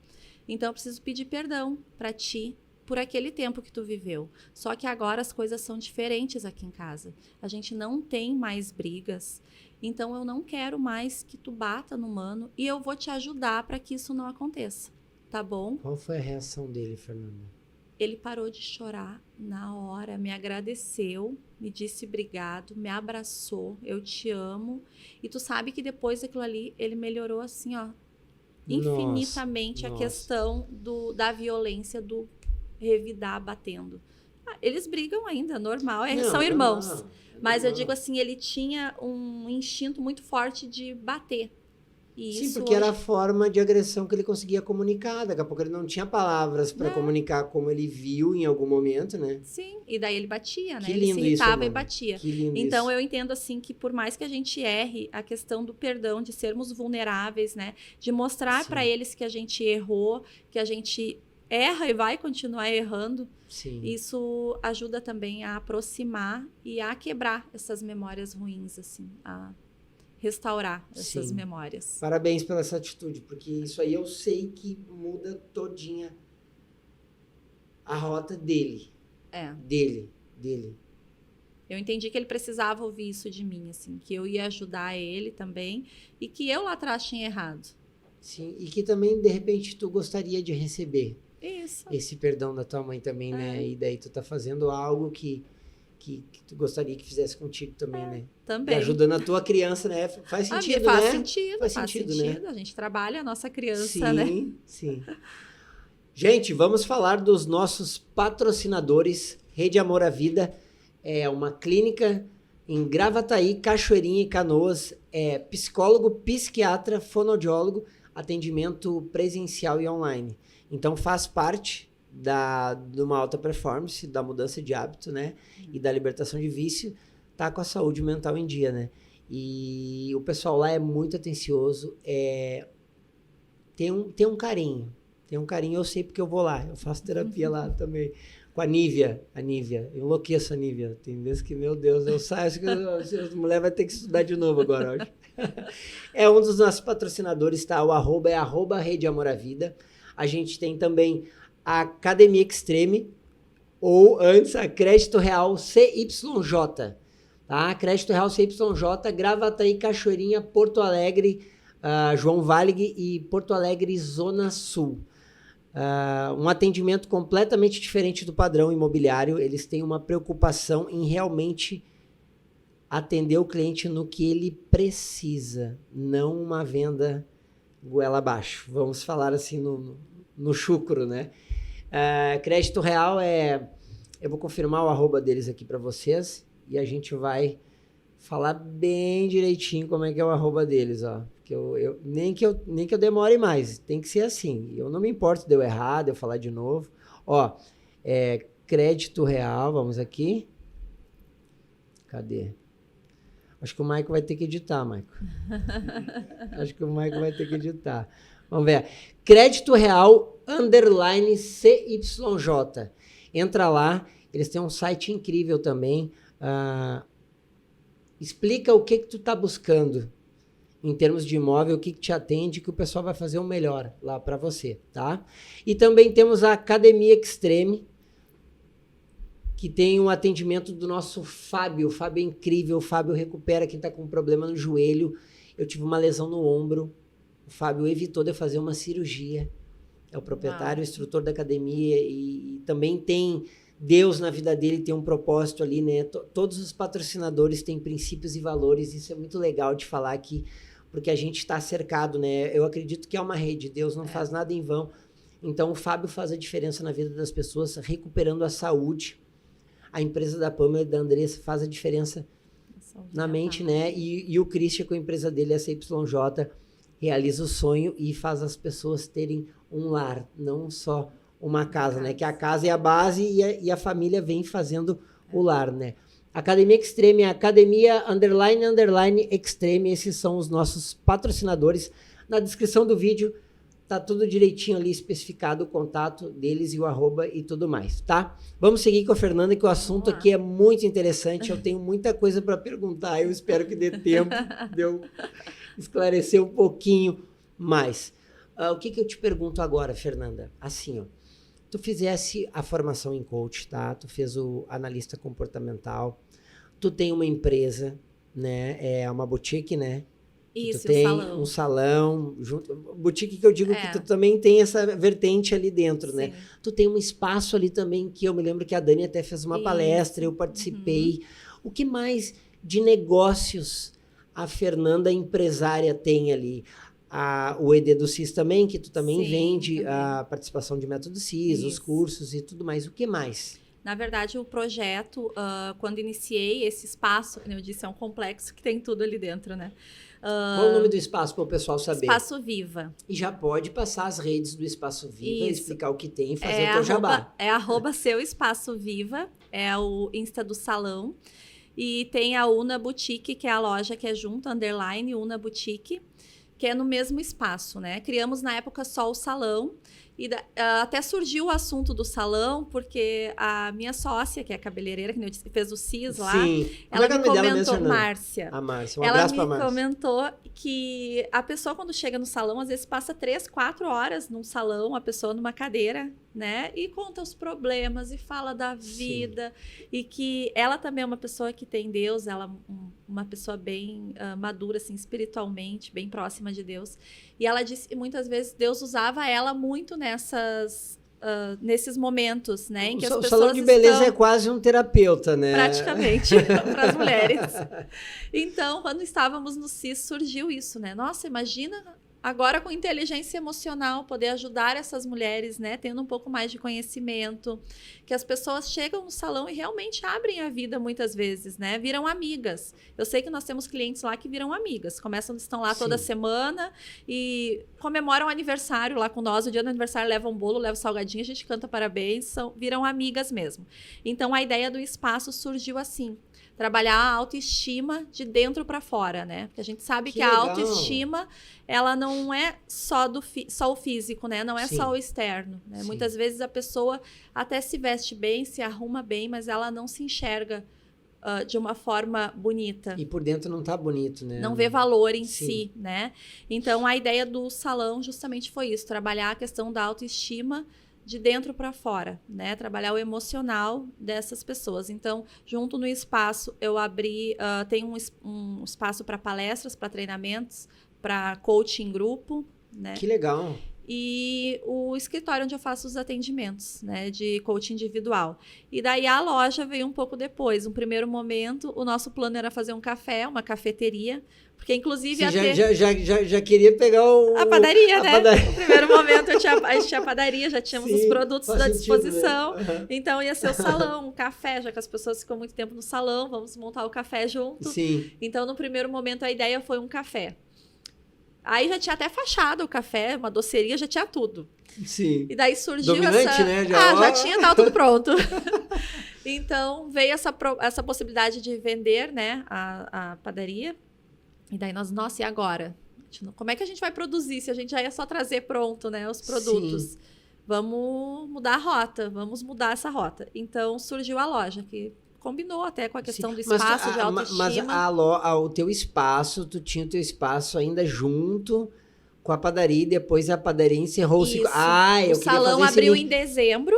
Então eu preciso pedir perdão para ti por aquele tempo que tu viveu. Só que agora as coisas são diferentes aqui em casa. A gente não tem mais brigas. Então eu não quero mais que tu bata no mano e eu vou te ajudar para que isso não aconteça. Tá bom? Qual foi a reação dele, Fernanda? Ele parou de chorar na hora, me agradeceu, me disse obrigado, me abraçou, eu te amo. E tu sabe que depois daquilo ali, ele melhorou assim, ó, infinitamente a questão da violência, do revidar batendo. Eles brigam ainda, normal, são irmãos. Mas eu digo assim, ele tinha um instinto muito forte de bater. E sim, isso porque era a forma de agressão que ele conseguia comunicar. Daqui a pouco ele não tinha palavras para comunicar como ele viu em algum momento, né? Sim, e daí ele batia, né? Que Ele lindo se irritava isso, e batia. Que lindo então isso. eu entendo assim que por mais que a gente erre, a questão do perdão, de sermos vulneráveis, né? De mostrar para eles que a gente errou, que a gente erra e vai continuar errando. Sim. Isso ajuda também a aproximar e a quebrar essas memórias ruins, assim, a restaurar essas memórias. Parabéns pela essa atitude, porque isso aí eu sei que muda todinha a rota dele. Dele. Eu entendi que ele precisava ouvir isso de mim, assim, que eu ia ajudar ele também e que eu lá atrás tinha errado. Sim, e que também, de repente, tu gostaria de receber isso. Esse perdão da tua mãe também, né? E daí tu tá fazendo algo que tu gostaria que fizesse contigo também, né? Também. E ajudando a tua criança, né? Faz sentido, faz né? Sentido, faz sentido, né? A gente trabalha a nossa criança, né? Sim. Gente, vamos falar dos nossos patrocinadores. Rede Amor à Vida é uma clínica em Gravataí, Cachoeirinha e Canoas. É psicólogo, psiquiatra, fonoaudiólogo, atendimento presencial e online. Então faz parte de uma alta performance, da mudança de hábito, né? E da libertação de vício, tá com a saúde mental em dia, né? E o pessoal lá é muito atencioso, tem um carinho, eu sei porque eu vou lá, eu faço terapia lá também, com a Nívia, eu enlouqueço a Nívia, tem vezes que, meu Deus, eu saio, acho que a mulher vai ter que estudar de novo agora, acho. É um dos nossos patrocinadores, tá? O @, é @Rede Amor à Vida. A gente tem também a Academia Extreme, ou antes a Crédito Real CYJ, tá? Crédito Real CYJ, Gravataí, Cachoeirinha, Porto Alegre, João Valig e Porto Alegre, Zona Sul. Um atendimento completamente diferente do padrão imobiliário. Eles têm uma preocupação em realmente atender o cliente no que ele precisa, não uma venda goela abaixo. Vamos falar assim no chucro, né? Crédito Real eu vou confirmar o @ deles aqui para vocês e a gente vai falar bem direitinho como é que é o @ deles, ó. Porque nem que eu demore mais, tem que ser assim. Eu não me importo se deu errado, eu falar de novo. Ó, Crédito Real, vamos aqui. Cadê? Acho que o Maico vai ter que editar, Maico. Vamos ver. Crédito Real _CYJ. Entra lá. Eles têm um site incrível também. Explica o que tu tá buscando em termos de imóvel, o que te atende, que o pessoal vai fazer o melhor lá para você, tá? E também temos a Academia Extreme, que tem um atendimento do nosso Fábio. O Fábio é incrível, o Fábio recupera quem está com problema no joelho. Eu tive uma lesão no ombro, o Fábio evitou de eu fazer uma cirurgia. É o proprietário, o instrutor da academia e também tem Deus na vida dele, tem um propósito ali, né? Todos os patrocinadores têm princípios e valores, isso é muito legal de falar aqui, porque a gente está cercado, né? Eu acredito que é uma rede, Deus não faz nada em vão. Então, o Fábio faz a diferença na vida das pessoas, recuperando a saúde. A empresa da Pamela e da Andressa faz a diferença na mente, né? E o Christian, com a empresa dele, a CYJ, realiza o sonho e faz as pessoas terem um lar, não só uma casa, né? Que a casa é a base e a família vem fazendo o lar, né? Academia Extreme, Academia __ Extreme, esses são os nossos patrocinadores. Na descrição do vídeo tá tudo direitinho ali, especificado o contato deles e o arroba e tudo mais, tá? Vamos seguir com a Fernanda, que o assunto aqui é muito interessante. Eu tenho muita coisa para perguntar. Eu espero que dê tempo de eu esclarecer um pouquinho mais. O que eu te pergunto agora, Fernanda? Assim, ó. Tu fizesse a formação em coach, tá? Tu fez o analista comportamental. Tu tem uma empresa, né? É uma boutique, né? Isso, tu tem salão. um salão, junto, boutique que eu digo que tu também tem essa vertente ali dentro, Sim. né? Tu tem um espaço ali também que eu me lembro que a Dani até fez uma palestra, eu participei. O que mais de negócios a Fernanda empresária tem ali? O ED do CIS também, que tu também vende também. A participação de método CIS, os cursos e tudo mais. O que mais? Na verdade, o projeto, quando iniciei esse espaço, como eu disse, é um complexo que tem tudo ali dentro, né? Qual o nome do espaço para o pessoal saber? Espaço Viva. E já pode passar as redes do Espaço Viva, Isso. explicar o que tem e fazer o teu jabá. É @seu Espaço Viva, é o Insta do salão. E tem a Una Boutique, que é a loja que é junto, _ Una Boutique, que é no mesmo espaço, né? Criamos na época só o salão. E até surgiu o assunto do salão, porque a minha sócia, que é cabeleireira, que eu disse, fez o CIS lá, ela me comentou, Márcia. A Márcia, um abraço pra Márcia. Ela me comentou que a pessoa, quando chega no salão, às vezes passa 3, 4 horas num salão, a pessoa numa cadeira, né? E conta os problemas e fala da vida. Sim. E que ela também é uma pessoa que tem Deus, ela é uma pessoa bem madura, assim, espiritualmente, bem próxima de Deus. E ela disse que muitas vezes Deus usava ela muito nesses momentos, né? Em que as pessoas o salão de beleza é quase um terapeuta, né? Praticamente, para as mulheres. Então, quando estávamos no CIS, surgiu isso, né? Nossa, imagina agora com inteligência emocional poder ajudar essas mulheres, né? Tendo um pouco mais de conhecimento. Que as pessoas chegam no salão e realmente abrem a vida muitas vezes, né? Viram amigas. Eu sei que nós temos clientes lá que viram amigas. Estão lá toda semana e comemoram o aniversário lá com nós. O dia do aniversário leva um bolo, leva um salgadinho, a gente canta parabéns, viram amigas mesmo. Então, a ideia do espaço surgiu assim. Trabalhar a autoestima de dentro para fora, né? Porque a gente sabe que a autoestima, ela não é só o físico, né? Não é só o externo, né? Muitas vezes a pessoa até se veste bem, se arruma bem, mas ela não se enxerga de uma forma bonita. E por dentro não tá bonito, né? Não vê valor em si, né? Então, a ideia do salão justamente foi isso, trabalhar a questão da autoestima de dentro para fora, né? Trabalhar o emocional dessas pessoas. Então, junto no espaço, eu abri, tem um espaço para palestras, para treinamentos, para coaching em grupo, né? Que legal! E o escritório onde eu faço os atendimentos, né, de coaching individual. E daí a loja veio um pouco depois. No primeiro momento, o nosso plano era fazer um café, uma cafeteria, porque inclusive já queria pegar a padaria, né? No primeiro momento a gente tinha padaria, já tínhamos os produtos à disposição. Né? Uhum. Então ia ser o salão, um café, já que as pessoas ficam muito tempo no salão, vamos montar o café junto. Sim. Então no primeiro momento a ideia foi um café. Aí já tinha até fachada o café, uma doceria, já tinha tudo. Sim. E daí surgiu Dominante, né? Já tinha, tava tudo pronto. Então, veio essa possibilidade de vender, né, a padaria. E daí nossa, e agora? Como é que a gente vai produzir se a gente já ia só trazer pronto, né, os produtos? Sim. Vamos mudar a rota, vamos mudar essa rota. Então, surgiu a loja, que combinou até com a questão do espaço, de autoestima. Mas o teu espaço, tu tinha o teu espaço ainda junto com a padaria e depois a padaria encerrou o ciclo. O salão abriu em dezembro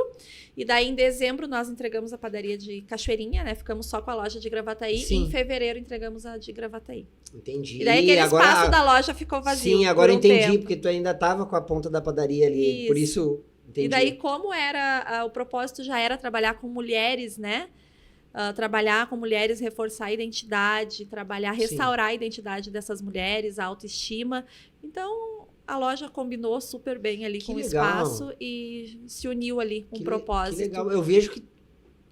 e daí em dezembro nós entregamos a padaria de Cachoeirinha, né? Ficamos só com a loja de Gravataí. Sim. E em fevereiro entregamos a de Gravataí. Entendi. E daí aquele espaço da loja ficou vazio. Sim, agora entendi, porque tu ainda estava com a ponta da padaria ali, por isso entendi. E daí como o propósito já era trabalhar com mulheres, né? Trabalhar com mulheres, reforçar a identidade, restaurar a identidade dessas mulheres, a autoestima. Então, a loja combinou super bem ali Que com o legal. espaço e se uniu ali com um Que propósito. legal. Eu vejo que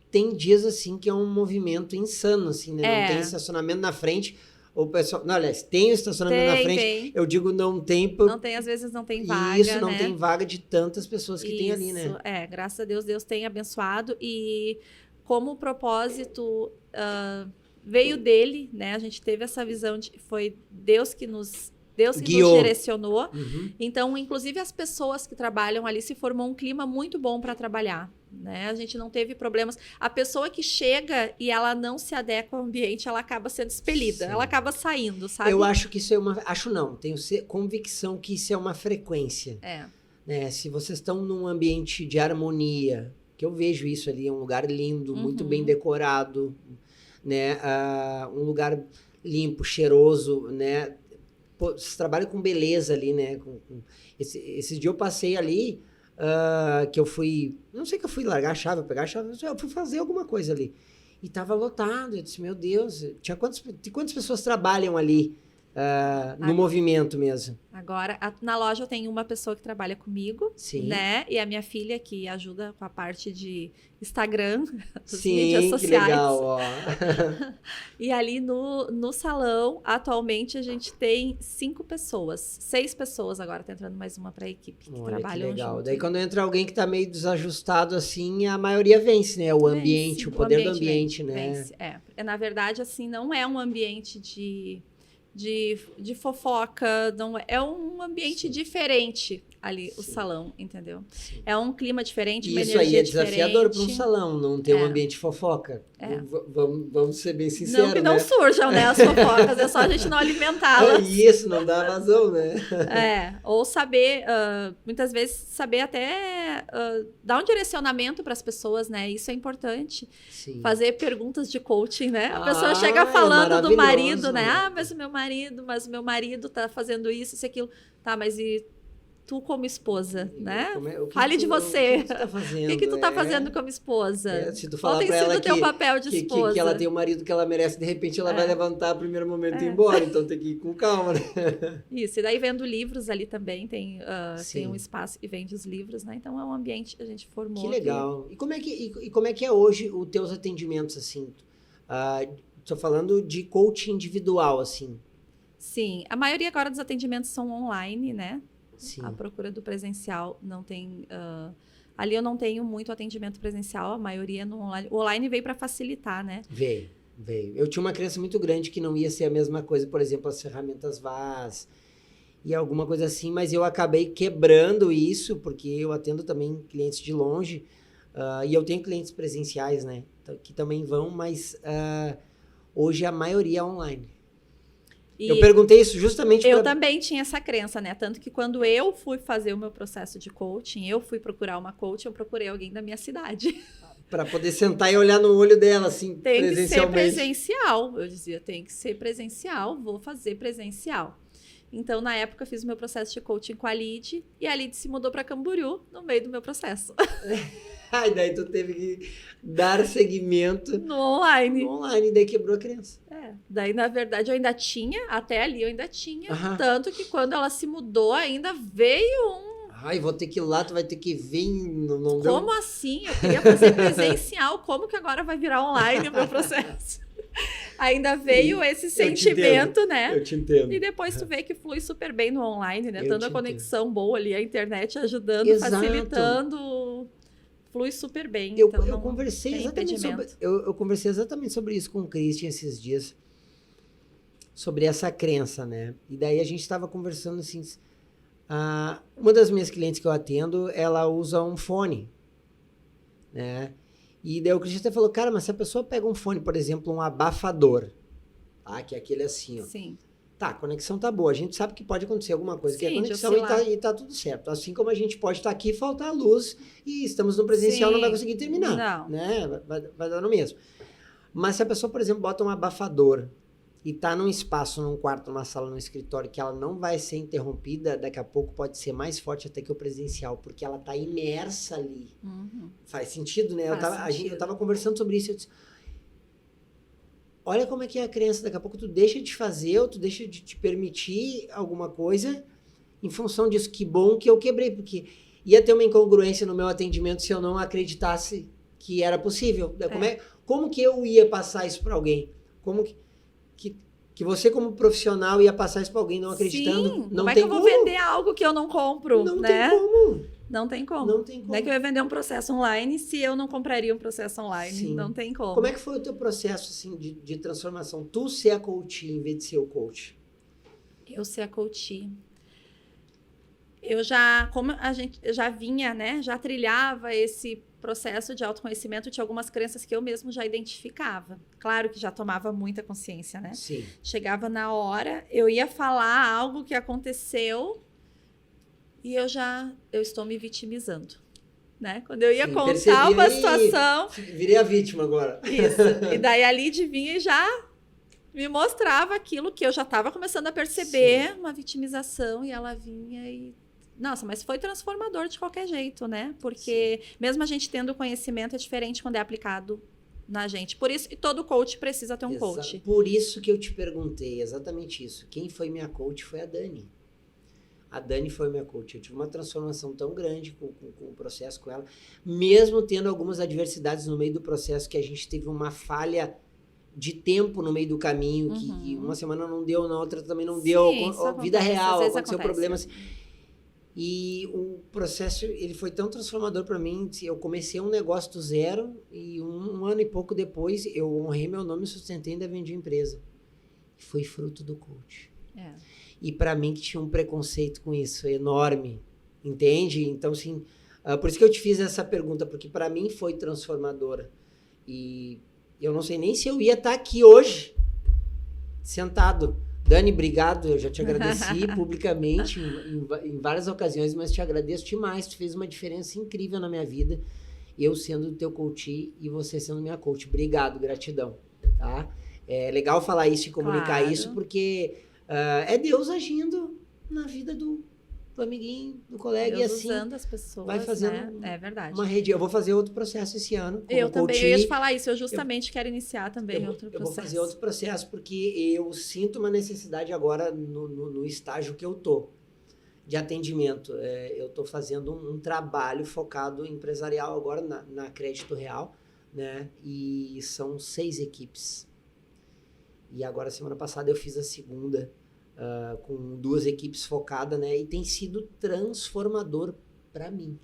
tem dias assim que é um movimento insano, assim, né? Não tem estacionamento na frente. O pessoal. Não, aliás, tem o estacionamento na frente. Tem. Eu digo não tem. Não tem, às vezes não tem vaga, Isso, não né? tem vaga de tantas pessoas que tem ali, né? Graças a Deus, Deus tem abençoado. E como o propósito veio dele, né? A gente teve essa visão foi Deus que nos Guiou. direcionou. Uhum. Então, inclusive as pessoas que trabalham ali se formou um clima muito bom para trabalhar, né? A gente não teve problemas. A pessoa que chega e ela não se adequa ao ambiente, ela acaba sendo expelida, Sim. ela acaba saindo, sabe? Eu acho que isso é uma. Acho não, tenho convicção que isso é uma frequência. Né? Se vocês estão num ambiente de harmonia, que eu vejo isso ali, é um lugar lindo, muito bem decorado, né? Um lugar limpo, cheiroso, né? Pô, vocês trabalham com beleza ali, né? Esse dia eu passei ali, que eu fui... Não sei que eu fui largar a chave, pegar a chave, eu fui fazer alguma coisa ali. E tava lotado. Eu disse, meu Deus, quantas pessoas trabalham ali no movimento mesmo? Agora, na loja eu tenho uma pessoa que trabalha comigo, Sim. né? E a minha filha que ajuda com a parte de Instagram, Sim, mídias sociais. Que legal, ó. E ali no salão, atualmente, a gente tem 5 pessoas. 6 pessoas agora, tá entrando mais uma para a equipe que trabalham que legal. junto. Daí quando entra alguém que tá meio desajustado assim, a maioria vence, né? O ambiente, o poder do ambiente, né? Vence. Na verdade, assim, não é um ambiente de fofoca, não é um ambiente diferente ali, o salão, entendeu? Sim. É um clima diferente, uma energia diferente. Isso aí é desafiador para um salão, não ter um ambiente fofoca. Vamos ser bem sinceros, não que não surjam, né, as fofocas, é só a gente não alimentá-las. Isso, não dá vazão, né? Ou saber, muitas vezes, saber até dar um direcionamento para as pessoas, né? Isso é importante. Sim. Fazer perguntas de coaching, né? A pessoa chega falando do marido, né? Mas o meu marido tá fazendo isso, aquilo. Tá, mas e tu como esposa, né? Fale de você. O que tu tá fazendo? O que tu tá fazendo como esposa? Se tu falar pra ela teu papel de esposa. Que ela tem o marido que ela merece, de repente ela vai levantar no primeiro momento e ir embora. Então tem que ir com calma, né? Isso, e daí vendo livros ali também, tem um espaço que vende os livros, né? Então é um ambiente que a gente formou. Que legal. E como é que é hoje os teus atendimentos, assim? Tô falando de coaching individual, assim. Sim, a maioria agora dos atendimentos são online, né? Sim. A procura do presencial não tem... ali eu não tenho muito atendimento presencial, a maioria no online. O online veio para facilitar, né? Veio. Eu tinha uma crença muito grande que não ia ser a mesma coisa, por exemplo, as ferramentas VAS e alguma coisa assim, mas eu acabei quebrando isso, porque eu atendo também clientes de longe, e eu tenho clientes presenciais, né? Que também vão, mas hoje a maioria é online. Eu perguntei isso justamente Eu também tinha essa crença, né? Tanto que quando eu fui fazer o meu processo de coaching, eu fui procurar uma coach, eu procurei alguém da minha cidade. Para poder sentar e olhar no olho dela, assim, presencialmente. Tem que ser presencial. Eu dizia, tem que ser presencial, vou fazer presencial. Então, na época, eu fiz o meu processo de coaching com a Lid, e a Lid se mudou para Camboriú no meio do meu processo. E daí tu teve que dar seguimento no online. Daí quebrou a crença. Daí, na verdade, eu ainda tinha, até ali eu ainda tinha, tanto que quando ela se mudou, ainda veio vou ter que ir lá, tu vai ter que vir. Como assim? Eu queria fazer presencial, como que agora vai virar online o meu processo? Ainda veio esse sentimento, né? Eu te entendo. E depois tu vê que flui super bem no online, né? Tendo a conexão boa ali, a internet ajudando, facilitando... Flui super bem. Eu conversei exatamente sobre isso com o Christian esses dias. Sobre essa crença, né? E daí a gente estava conversando assim... uma das minhas clientes que eu atendo, ela usa um fone, né? E daí o Christian até falou, cara, mas se a pessoa pega um fone, por exemplo, um abafador, que é aquele assim, ó. Sim. Tá, a conexão tá boa. A gente sabe que pode acontecer alguma coisa, que é a conexão e tá tudo certo. Assim como a gente pode estar aqui e faltar a luz e estamos no presencial, não vai conseguir terminar. Não. Né? Vai dar no mesmo. Mas se a pessoa, por exemplo, bota um abafador e tá num espaço, num quarto, numa sala, num escritório, que ela não vai ser interrompida, daqui a pouco pode ser mais forte até que o presencial, porque ela tá imersa ali. Faz sentido, né? Eu tava conversando sobre isso, eu disse, olha como é que é a crença, daqui a pouco tu deixa de fazer, ou tu deixa de te permitir alguma coisa, em função disso. Que bom que eu quebrei, porque ia ter uma incongruência no meu atendimento se eu não acreditasse que era possível. Como que eu ia passar isso para alguém? Como que você, como profissional, ia passar isso para alguém não acreditando? Sim, não como tem é que eu vou vender algo que eu não compro, Não né? tem como. Não tem como. Não tem como. Como é que eu ia vender um processo online se eu não compraria um processo online? Sim. Não tem como. Como é que foi o teu processo assim, de transformação? Tu ser a coach em vez de ser o coach? Eu ser a coach. Eu já, como a gente já vinha, né? Já trilhava esse processo de autoconhecimento, tinha algumas crenças que eu mesmo já identificava. Claro que já tomava muita consciência, né? Sim. Chegava na hora, eu ia falar algo que aconteceu e eu estou me vitimizando, né? Quando eu ia contar uma situação... Virei a vítima agora. Isso. E daí a Lid vinha e já me mostrava aquilo que eu já estava começando a perceber, uma vitimização, e ela vinha e... Nossa, mas foi transformador de qualquer jeito, né? Porque mesmo a gente tendo conhecimento, é diferente quando é aplicado na gente. Por isso que todo coach precisa ter um coach. Por isso que eu te perguntei, exatamente isso. Quem foi minha coach foi a Dani. A Dani foi minha coach. Eu tive uma transformação tão grande com o processo com ela, mesmo tendo algumas adversidades no meio do processo, que a gente teve uma falha de tempo no meio do caminho, que uma semana não deu, na outra também não deu. Vida real, aconteceu problemas. E o processo, ele foi tão transformador para mim. Eu comecei um negócio do zero e um ano e pouco depois eu honrei meu nome, sustentei e ainda vendi a empresa. Foi fruto do coach. E para mim que tinha um preconceito com isso enorme, entende? Então, assim, por isso que eu te fiz essa pergunta, porque para mim foi transformadora. E eu não sei nem se eu ia estar aqui hoje, sentado. Dani, obrigado, eu já te agradeci publicamente em várias ocasiões, mas te agradeço demais, tu fez uma diferença incrível na minha vida, eu sendo teu coach e você sendo minha coach. Obrigado, gratidão, tá? É legal falar isso e comunicar isso, porque é Deus agindo na vida do amiguinho, do colega, Deus e assim usando as pessoas, vai fazendo né? É verdade. uma rede. Eu vou fazer outro processo esse ano. Eu também, eu ia te falar isso, eu justamente quero iniciar também outro processo. Eu vou fazer outro processo porque eu sinto uma necessidade agora no estágio que eu tô, de atendimento. Eu tô fazendo um trabalho focado empresarial agora na Crédito Real, né? E são 6 equipes. E agora, semana passada, eu fiz a segunda, com 2 equipes focadas, né? E tem sido transformador para mim.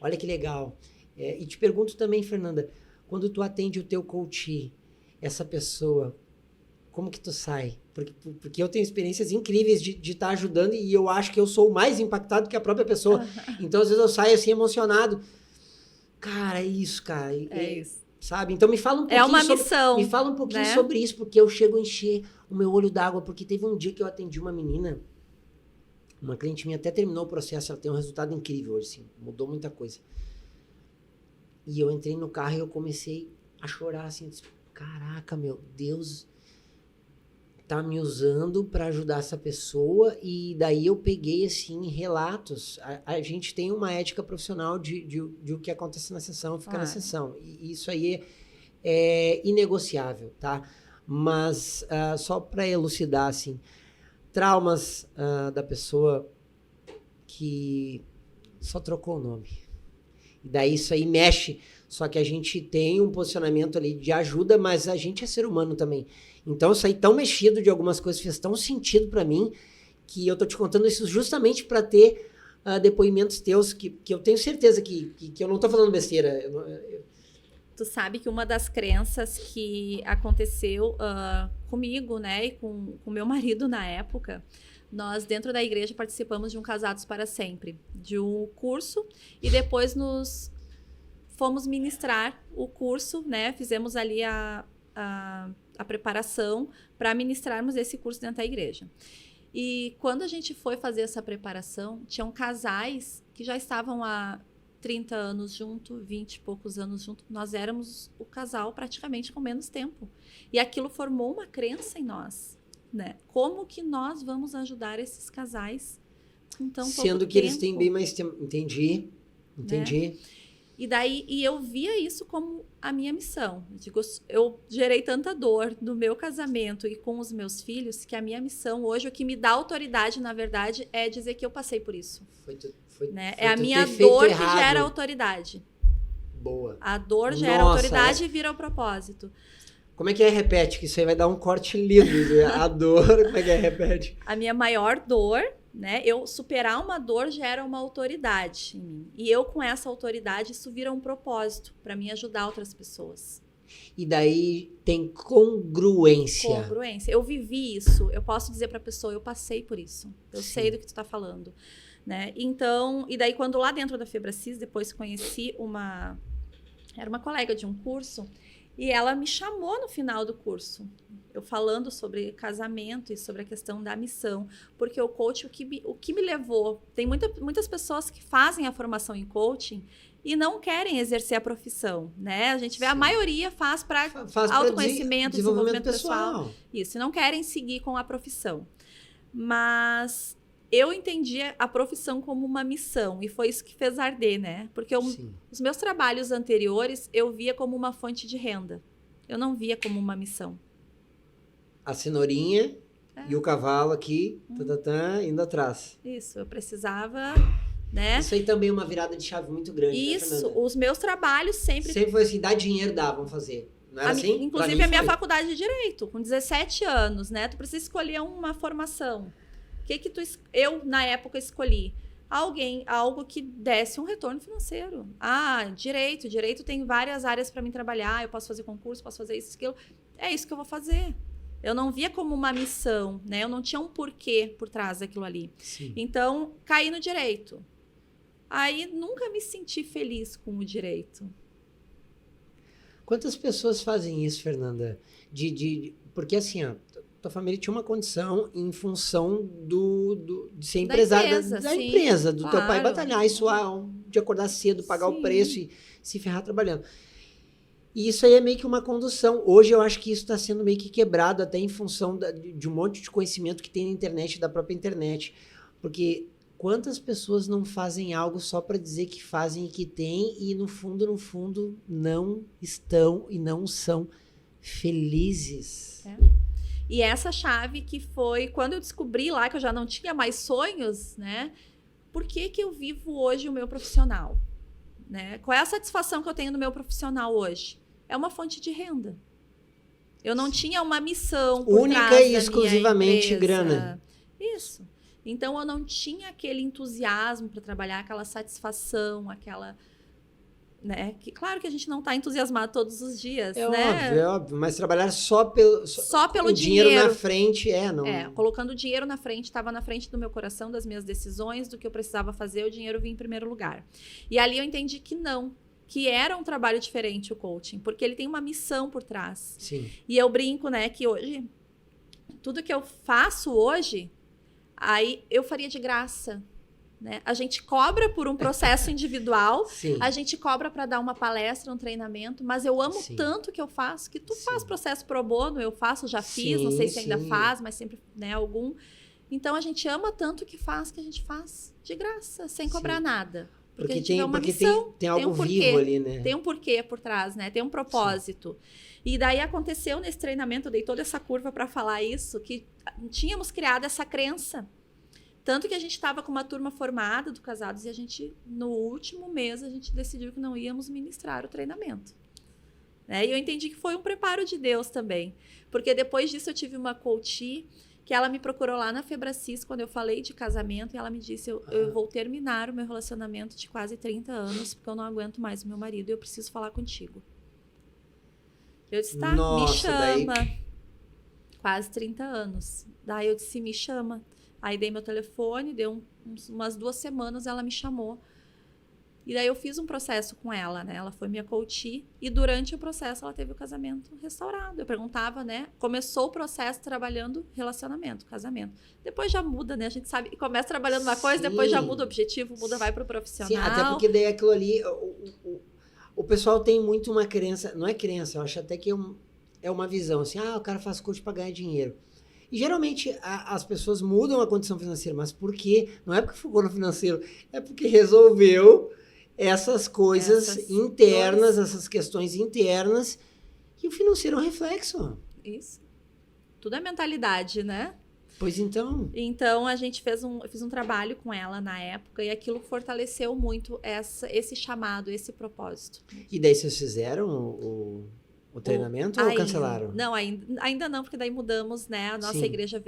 Olha que legal. E te pergunto também, Fernanda, quando tu atende o teu coach, essa pessoa, como que tu sai? Porque eu tenho experiências incríveis de estar ajudando e eu acho que eu sou mais impactado que a própria pessoa. Então, às vezes eu saio assim emocionado. Cara, é isso, cara. É isso. Sabe? Então me fala um pouquinho missão. Me fala um pouquinho, né, sobre isso, porque eu chego a encher o meu olho d'água, porque teve um dia que eu atendi uma menina, uma cliente minha, até terminou o processo, ela tem um resultado incrível hoje, assim, mudou muita coisa. E eu entrei no carro e eu comecei a chorar, assim, disse, caraca, meu Deus tá me usando para ajudar essa pessoa. E daí eu peguei, assim, relatos. A gente tem uma ética profissional de o que acontece na sessão, fica na sessão. E isso aí é inegociável, tá? Mas só para elucidar, assim, traumas da pessoa que só trocou o nome. E daí isso aí mexe. Só que a gente tem um posicionamento ali de ajuda, mas a gente é ser humano também. Então eu saí tão mexido de algumas coisas, fez tão sentido para mim, que eu tô te contando isso justamente para ter depoimentos teus, que eu tenho certeza que eu não tô falando besteira. Tu sabe que uma das crenças que aconteceu comigo, né, e com meu marido na época, nós dentro da igreja participamos de um Casados para Sempre, de um curso, e depois fomos ministrar o curso, né, fizemos ali a preparação para ministrarmos esse curso dentro da igreja. E quando a gente foi fazer essa preparação, tinham casais que já estavam há 30 anos junto, 20 e poucos anos junto. Nós éramos o casal praticamente com menos tempo. E aquilo formou uma crença em nós, né? Como que nós vamos ajudar esses casais com tão pouco tempo? Sendo que eles têm bem mais tempo. Entendi. Né? E eu via isso como a minha missão. Eu gerei tanta dor no meu casamento e com os meus filhos que a minha missão hoje, o que me dá autoridade, na verdade, é dizer que eu passei por isso. Né? É a minha dor que gera autoridade. Boa. A dor gera autoridade e vira o propósito. Como é que é? Repete, que isso aí vai dar um corte lindo. A dor, como é que é? Repete. A minha maior dor, né? Eu superar uma dor gera uma autoridade em mim. E eu, com essa autoridade, isso vira um propósito para mim ajudar outras pessoas. E daí tem congruência. Congruência. Eu vivi isso. Eu posso dizer para a pessoa, eu passei por isso. Eu sei do que tu está falando. Né? Então, e daí quando lá dentro da Febracis, depois conheci era uma colega de um curso, e ela me chamou no final do curso, eu falando sobre casamento e sobre a questão da missão, porque o coaching, o que me levou, tem muitas pessoas que fazem a formação em coaching e não querem exercer a profissão, né? A gente vê a maioria faz para autoconhecimento, desenvolvimento pessoal. Isso, e não querem seguir com a profissão. Mas eu entendi a profissão como uma missão, e foi isso que fez arder, né? Porque os meus trabalhos anteriores, eu via como uma fonte de renda. Eu não via como uma missão. A cenourinha e o cavalo aqui, indo atrás. Isso, eu precisava, né? Isso aí também é uma virada de chave muito grande. Isso, né, os meus trabalhos sempre foi assim, dá dinheiro, dá, vamos fazer. Não era assim? Inclusive a minha faculdade de Direito, com 17 anos, né? Tu precisa escolher uma formação. O que eu, na época, escolhi? Algo que desse um retorno financeiro. Direito tem várias áreas para mim trabalhar, eu posso fazer concurso, posso fazer isso, aquilo. É isso que eu vou fazer. Eu não via como uma missão, né? Eu não tinha um porquê por trás daquilo ali. Sim. Então, caí no direito. Aí, nunca me senti feliz com o direito. Quantas pessoas fazem isso, Fernanda? Porque assim, tua família tinha uma condição em função de ser empresária da empresa, do teu pai batalhar e suar, de acordar cedo, pagar o preço e se ferrar trabalhando. E isso aí é meio que uma condução. Hoje eu acho que isso está sendo meio que quebrado até em função de um monte de conhecimento que tem na internet, da própria internet. Porque quantas pessoas não fazem algo só para dizer que fazem e que tem e no fundo, não estão e não são felizes. E essa chave que foi quando eu descobri lá que eu já não tinha mais sonhos, né? Por que eu vivo hoje o meu profissional? Né? Qual é a satisfação que eu tenho no meu profissional hoje? É uma fonte de renda. Eu não tinha uma missão por única trás e exclusivamente grana. Isso. Então eu não tinha aquele entusiasmo para trabalhar, aquela satisfação, aquela... Né? Claro que a gente não está entusiasmado todos os dias, né? É óbvio, mas trabalhar só pelo dinheiro na frente, não... colocando o dinheiro na frente, estava na frente do meu coração, das minhas decisões, do que eu precisava fazer, o dinheiro vinha em primeiro lugar. E ali eu entendi que era um trabalho diferente o coaching, porque ele tem uma missão por trás. Sim. E eu brinco, né, que hoje, tudo que eu faço hoje, aí eu faria de graça. Né? A gente cobra por um processo individual, a gente cobra para dar uma palestra, um treinamento, mas eu amo tanto o que eu faço, que tu faz processo pro bono, eu faço, já fiz, não sei se ainda faz, mas sempre, né, algum. Então a gente ama tanto o que a gente faz de graça, sem cobrar nada. Porque a gente vê uma missão, tem algo vivo ali, né? Tem um porquê por trás, né? Tem um propósito. E daí aconteceu nesse treinamento, eu dei toda essa curva para falar isso, que tínhamos criado essa crença. Tanto que a gente estava com uma turma formada do Casados e a gente, no último mês, a gente decidiu que não íamos ministrar o treinamento. Né? E eu entendi que foi um preparo de Deus também. Porque depois disso eu tive uma coach que ela me procurou lá na Febracis quando eu falei de casamento e ela me disse, eu vou terminar o meu relacionamento de quase 30 anos porque eu não aguento mais o meu marido e eu preciso falar contigo. Eu disse, tá, me chama. Daí... Quase 30 anos. Daí eu disse, me chama. Aí dei meu telefone, deu umas 2 semanas, ela me chamou. E daí eu fiz um processo com ela, né? Ela foi minha coach e durante o processo ela teve o casamento restaurado. Eu perguntava, né? Começou o processo trabalhando relacionamento, casamento. Depois já muda, né? A gente sabe, começa trabalhando uma coisa, depois já muda o objetivo, vai pro profissional. Sim, até porque daí aquilo ali, o pessoal tem muito uma crença, não é crença, eu acho até que é uma visão, assim, o cara faz coach para ganhar dinheiro. E geralmente as pessoas mudam a condição financeira, mas por quê? Não é porque focou no financeiro, é porque resolveu essas coisas internas, essas questões internas, e o financeiro é um reflexo. Isso. Tudo é mentalidade, né? Pois então. Então, eu fiz um trabalho com ela na época e aquilo fortaleceu muito esse chamado, esse propósito. E daí vocês fizeram o treinamento ou cancelaram? Não, ainda não, porque daí mudamos, né? A nossa igreja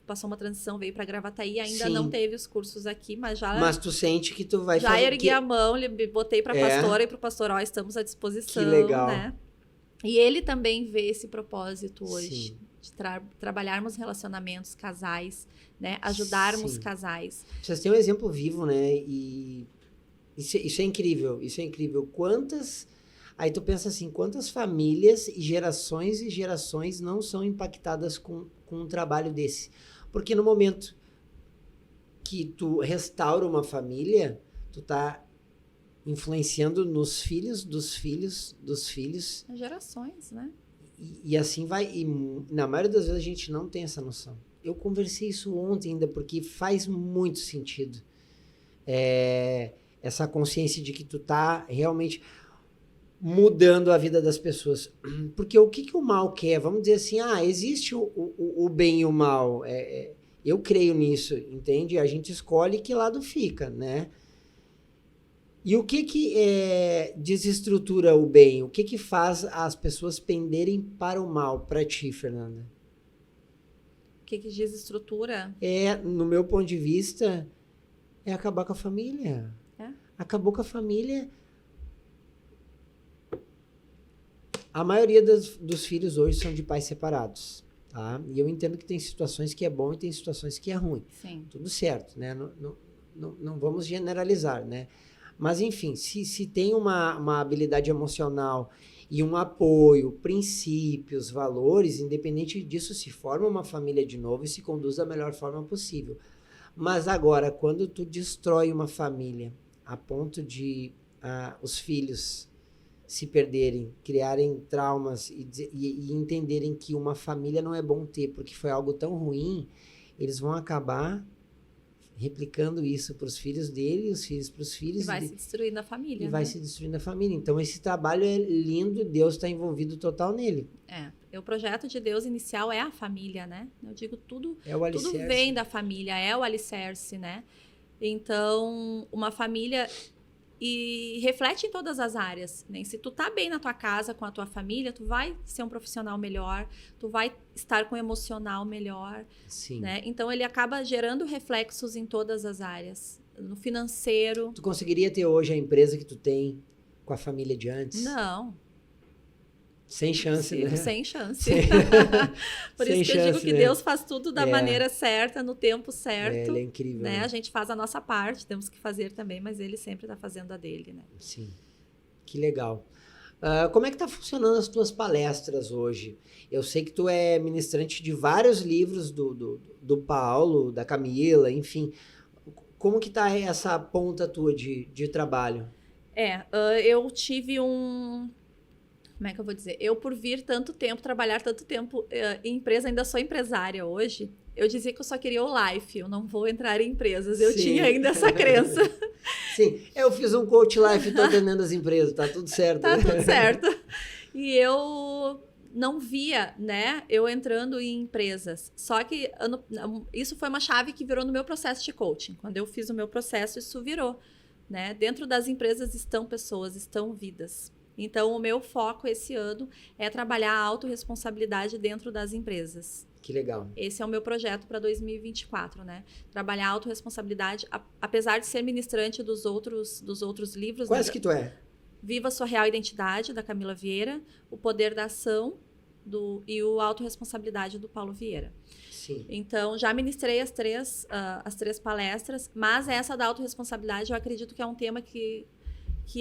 passou uma transição, veio para Gravataí, ainda não teve os cursos aqui, mas já... Mas tu sente que tu vai fazer... Já ergui a mão, botei para a pastora e para o pastor, estamos à disposição, que legal. Né? E ele também vê esse propósito hoje. Sim. De trabalharmos relacionamentos, casais, né? Ajudarmos casais. Vocês têm um exemplo vivo, né? E isso é incrível, Aí tu pensa assim, quantas famílias e gerações não são impactadas com um trabalho desse? Porque no momento que tu restaura uma família, tu tá influenciando nos filhos dos filhos dos filhos. Gerações, né? E assim vai, e na maioria das vezes a gente não tem essa noção. Eu conversei isso ontem ainda, porque faz muito sentido. Essa consciência de que tu tá realmente mudando a vida das pessoas. Porque o que o mal quer? Vamos dizer assim, existe o bem e o mal. Eu creio nisso, entende? A gente escolhe que lado fica, né? E o que desestrutura o bem? O que faz as pessoas penderem para o mal, para ti, Fernanda? O que desestrutura? No meu ponto de vista, é acabar com a família. Acabou com a família. A maioria dos filhos hoje são de pais separados, tá? E eu entendo que tem situações que é bom e tem situações que é ruim. Sim. Tudo certo, né? Não vamos generalizar, né? Mas, enfim, se tem uma habilidade emocional e um apoio, princípios, valores, independente disso, se forma uma família de novo e se conduz da melhor forma possível. Mas agora, quando tu destrói uma família a ponto de os filhos se perderem, criarem traumas e entenderem que uma família não é bom ter porque foi algo tão ruim, eles vão acabar replicando isso para os filhos dele, os filhos para os filhos. E vai se destruindo a família, vai se destruindo a família. Então, esse trabalho é lindo, Deus está envolvido total nele. O projeto de Deus inicial é a família, né? Eu digo, tudo vem da família, é o alicerce, né? Então, uma família... E reflete em todas as áreas, né? Se tu tá bem na tua casa, com a tua família, tu vai ser um profissional melhor, tu vai estar com um emocional melhor. Sim. Né? Então, ele acaba gerando reflexos em todas as áreas. No financeiro. Tu conseguiria ter hoje a empresa que tu tem com a família de antes? Não. Sem chance, né? Sem chance. Por isso que eu digo que Deus faz tudo da maneira certa, no tempo certo. Ele é incrível. Né? A gente faz a nossa parte, temos que fazer também, mas ele sempre está fazendo a dele, né? Sim. Que legal. Como é que tá funcionando as tuas palestras hoje? Eu sei que tu é ministrante de vários livros do Paulo, da Camila, enfim. Como que tá essa ponta tua de trabalho? Eu tive como é que eu vou dizer? Eu, por vir trabalhar tanto tempo em empresa, ainda sou empresária hoje, eu dizia que eu só queria o life, eu não vou entrar em empresas. Eu tinha ainda essa crença. Sim, eu fiz um coach life e tô atendendo as empresas, tá tudo certo. Tá tudo certo. E eu não via, né, eu entrando em empresas. Só que isso foi uma chave que virou no meu processo de coaching. Quando eu fiz o meu processo, isso virou, né? Dentro das empresas estão pessoas, estão vidas. Então, o meu foco esse ano é trabalhar a autorresponsabilidade dentro das empresas. Que legal. Esse é o meu projeto para 2024, né? Trabalhar a autorresponsabilidade, apesar de ser ministrante dos outros livros. Quais que tu é? Viva Sua Real Identidade, da Camila Vieira, O Poder da Ação e o Autorresponsabilidade, do Paulo Vieira. Sim. Então, já ministrei as três palestras, mas essa da autorresponsabilidade eu acredito que é um tema que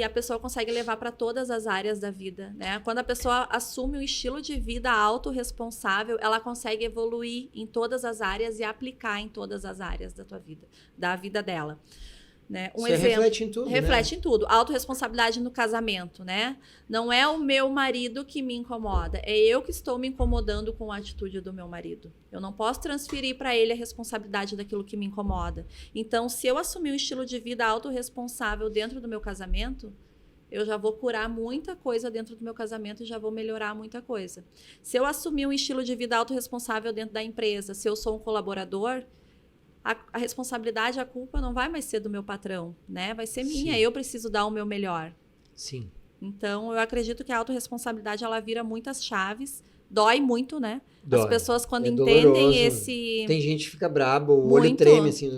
a pessoa consegue levar para todas as áreas da vida, né? Quando a pessoa assume um estilo de vida autorresponsável, ela consegue evoluir em todas as áreas e aplicar em todas as áreas da tua vida, da vida dela. Né? Um Você exemplo, reflete em tudo, reflete em tudo. Autorresponsabilidade no casamento, né? Não é o meu marido que me incomoda, é eu que estou me incomodando com a atitude do meu marido. Eu não posso transferir para ele a responsabilidade daquilo que me incomoda. Então, se eu assumir um estilo de vida autorresponsável dentro do meu casamento, eu já vou curar muita coisa dentro do meu casamento e já vou melhorar muita coisa. Se eu assumir um estilo de vida autorresponsável dentro da empresa, se eu sou um colaborador, a responsabilidade, a culpa não vai mais ser do meu patrão, né? Vai ser minha. Sim. Eu preciso dar o meu melhor. Sim. Então, eu acredito que a autorresponsabilidade, ela vira muitas chaves. Dói muito, né? Dói. As pessoas, quando É entendem doloroso. esse... Tem gente que fica brabo, o olho Muito. treme, assim.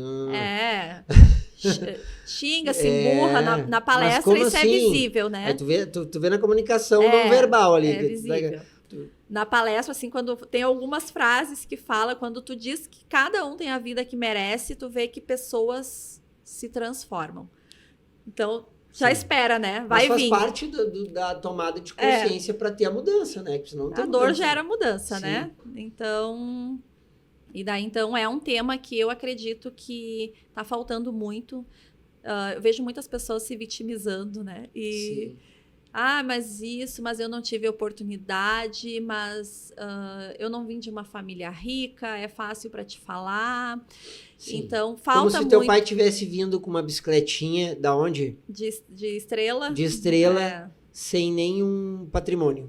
Xinga, se emburra na palestra, como isso assim? é visível, né? Aí tu vê na comunicação não verbal ali. É visível. Na palestra, assim, quando tem algumas frases que fala, quando tu diz que cada um tem a vida que merece, tu vê que pessoas se transformam. Então, já espera, né? Vai Mas vir. faz parte da tomada de consciência para ter a mudança, né? Porque senão não tem A dor mudança. gera mudança, Sim. né? Então... E daí, então, é um tema que eu acredito que tá faltando muito. Eu vejo muitas pessoas se vitimizando, né? Sim. Mas eu não tive oportunidade, mas eu não vim de uma família rica, é fácil para te falar. Sim. Então, falta muito. Como se muito... teu pai tivesse vindo com uma bicicletinha, da onde? De estrela. De estrela, sem nenhum patrimônio.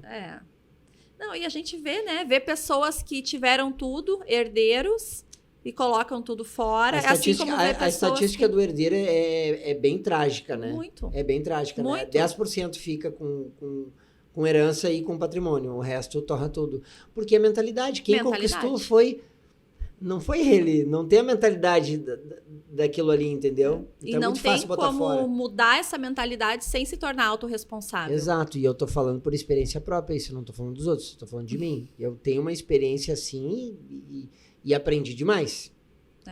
Não, e a gente vê, né? Vê pessoas que tiveram tudo, herdeiros, e colocam tudo fora. A estatística do herdeiro é bem trágica, né? Muito. É bem trágica, Muito. Né? 10% fica com herança e com patrimônio. O resto torra tudo. Porque a mentalidade, quem conquistou não foi ele. Não tem a mentalidade daquilo ali, entendeu? Então e não é muito fácil botar como fora. Mudar essa mentalidade sem se tornar autorresponsável. Exato, e eu tô falando por experiência própria, isso eu não tô falando dos outros, eu tô falando de mim. Eu tenho uma experiência assim e aprendi demais,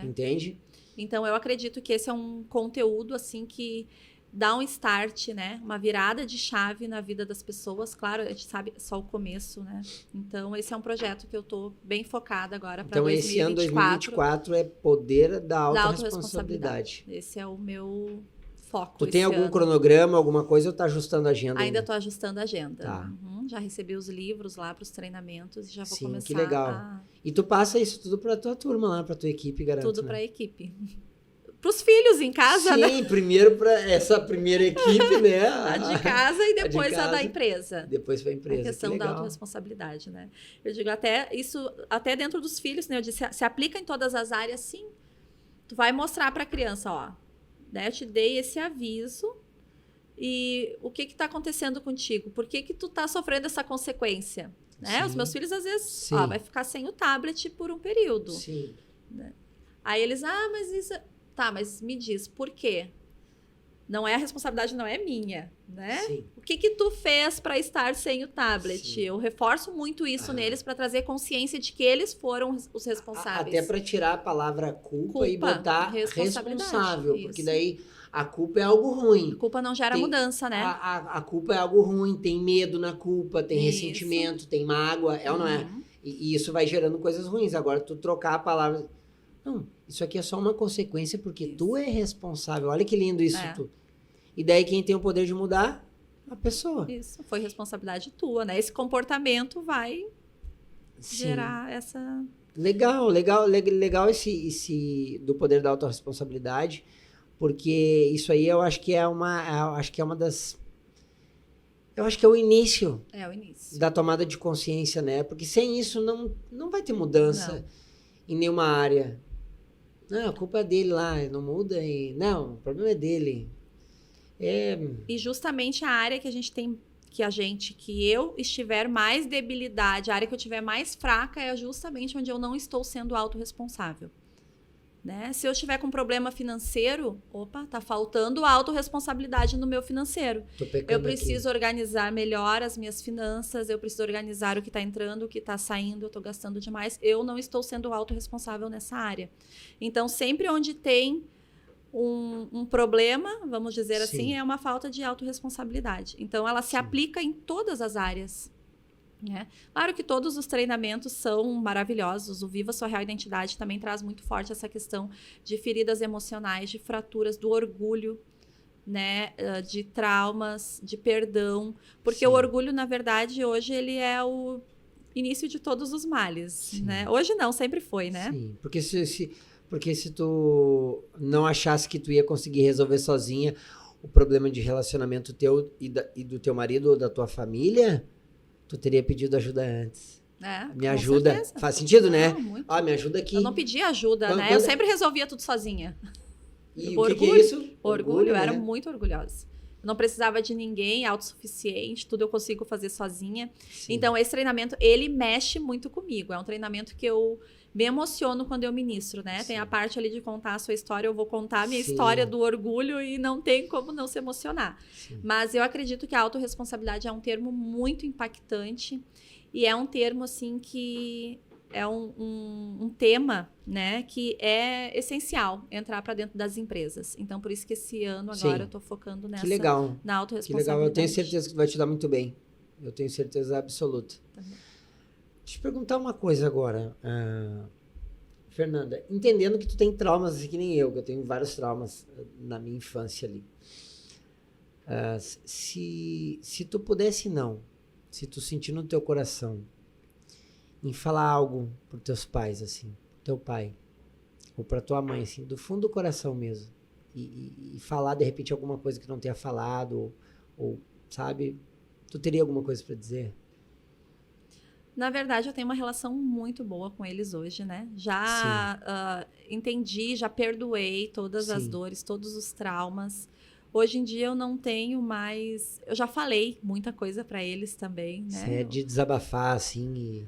entende? Então, eu acredito que esse é um conteúdo, assim, que dá um start, né? Uma virada de chave na vida das pessoas. Claro, a gente sabe só o começo, né? Então, esse é um projeto que eu tô bem focada agora para 2024. Então, esse ano 2024 é poder da autorresponsabilidade. Esse é o meu foco. Tu tem algum cronograma, alguma coisa, ou tá ajustando a agenda? Ainda tô ajustando a agenda. Tá. Já recebi os livros lá para os treinamentos e já vou começar. Que legal. E tu passa isso tudo para tua turma lá, para tua equipe, garanto. Tudo para a equipe. Para os filhos em casa, né? Sim, primeiro para essa primeira equipe, né? A de casa e depois a da empresa. Depois para a empresa. A questão da autorresponsabilidade, né? Eu digo até dentro dos filhos, né? Eu disse, se aplica em todas as áreas, sim. Tu vai mostrar para a criança, ó, né? Eu te dei esse aviso e o que está acontecendo contigo? Por que tu tá sofrendo essa consequência? Né? Os meus filhos, às vezes, vai ficar sem o tablet por um período. Sim. Né? Aí eles, mas isso... Tá, mas me diz, por quê? A responsabilidade não é minha, né? Sim. O que tu fez para estar sem o tablet? Sim. Eu reforço muito isso neles para trazer consciência de que eles foram os responsáveis. Até para tirar a palavra culpa e botar responsável, porque daí a culpa é algo ruim. A culpa não gera mudança, né? A culpa é algo ruim, tem medo na culpa, tem ressentimento, tem mágoa, ou não é? E isso vai gerando coisas ruins. Agora, tu trocar a palavra... Não, isso aqui é só uma consequência porque tu é responsável. Olha que lindo isso. E daí quem tem o poder de mudar? A pessoa. Isso, foi responsabilidade tua, né? Esse comportamento vai gerar essa... Legal esse do poder da autorresponsabilidade, porque isso aí eu acho que é uma das... Eu acho que é o início. É o início. Da tomada de consciência, né? Porque sem isso não vai ter mudança em nenhuma área. Não, a culpa é dele lá, não muda. Não, o problema é dele. E justamente a área que a gente tem, que eu estiver mais debilidade, a área que eu tiver mais fraca é justamente onde eu não estou sendo autorresponsável. Né? Se eu estiver com problema financeiro, tá faltando autorresponsabilidade no meu financeiro. Eu preciso organizar melhor as minhas finanças, eu preciso organizar o que está entrando, o que está saindo, eu estou gastando demais. Eu não estou sendo autorresponsável nessa área. Então, sempre onde tem um problema, vamos dizer assim, é uma falta de autorresponsabilidade. Então, ela se aplica em todas as áreas. né? Claro que todos os treinamentos são maravilhosos. O Viva Sua Real Identidade também traz muito forte essa questão de feridas emocionais, de fraturas, do orgulho, né? De traumas, de perdão. Porque Sim. o orgulho, na verdade, hoje ele é o início de todos os males, Sim. né? Hoje não, sempre foi, né? Sim, porque se tu não achasse que tu ia conseguir resolver sozinha o problema de relacionamento teu e do teu marido ou da tua família, tu teria pedido ajuda antes. Me Com ajuda. certeza. Faz sentido, né? Não, muito. Me ajuda aqui. Eu não pedi ajuda, Quando- né? quando- Eu sempre resolvia tudo sozinha. E o Orgulho. que é isso? Orgulho, eu era né? muito orgulhosa. Eu não precisava de ninguém, autossuficiente, tudo eu consigo fazer sozinha. Sim. Então, esse treinamento, ele mexe muito comigo. É um treinamento que eu me emociono quando eu ministro, né? Sim. Tem a parte ali de contar a sua história, eu vou contar a minha Sim. história do orgulho e não tem como não se emocionar. Sim. Mas eu acredito que a autorresponsabilidade é um termo muito impactante e é um termo, assim, que é um tema, né, que é essencial entrar para dentro das empresas. Então, por isso que esse ano agora Sim. eu estou focando nessa, Que legal. na Que autorresponsabilidade. legal. Eu tenho certeza que vai te dar muito bem. Eu tenho certeza absoluta. Também. Deixa eu te perguntar uma coisa agora, Fernanda. Entendendo que tu tem traumas, assim que nem eu, que eu tenho vários traumas na minha infância ali. Se tu pudesse se tu sentir no teu coração em falar algo pros teus pais, assim, teu pai, ou pra tua mãe, assim, do fundo do coração mesmo, e falar de repente alguma coisa que não tenha falado, ou sabe, tu teria alguma coisa pra dizer? Na verdade, eu tenho uma relação muito boa com eles hoje, né? Já entendi, já perdoei todas as Sim. dores, todos os traumas. Hoje em dia eu não tenho mais. Eu já falei muita coisa para eles também, né? Você é de desabafar, assim,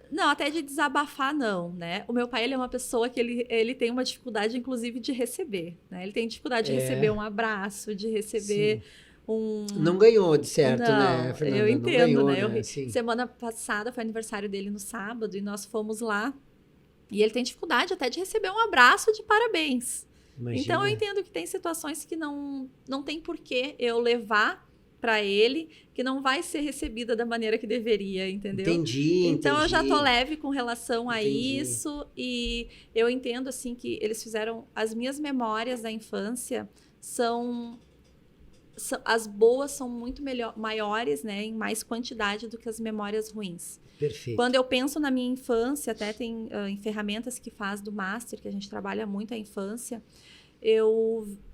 Não, até de desabafar, não, né? O meu pai, ele é uma pessoa que ele tem uma dificuldade, inclusive, de receber, né? Ele tem dificuldade de receber um abraço, de receber um... Não ganhou de certo, né, Não, Fernanda? eu Não entendo, ganhou, né? Sim. Semana passada foi aniversário dele no sábado e nós fomos lá e ele tem dificuldade até de receber um abraço de parabéns. Imagina. Então, eu entendo que tem situações que não tem porquê eu levar para ele, que não vai ser recebida da maneira que deveria, entendeu? Entendi. Então, eu já tô leve com relação a Entendi. isso e eu entendo, assim, que eles fizeram... As minhas memórias da infância as boas são muito maiores, né, em mais quantidade do que as memórias ruins. Perfeito. Quando eu penso na minha infância, até tem em ferramentas que faz do Master, que a gente trabalha muito a infância,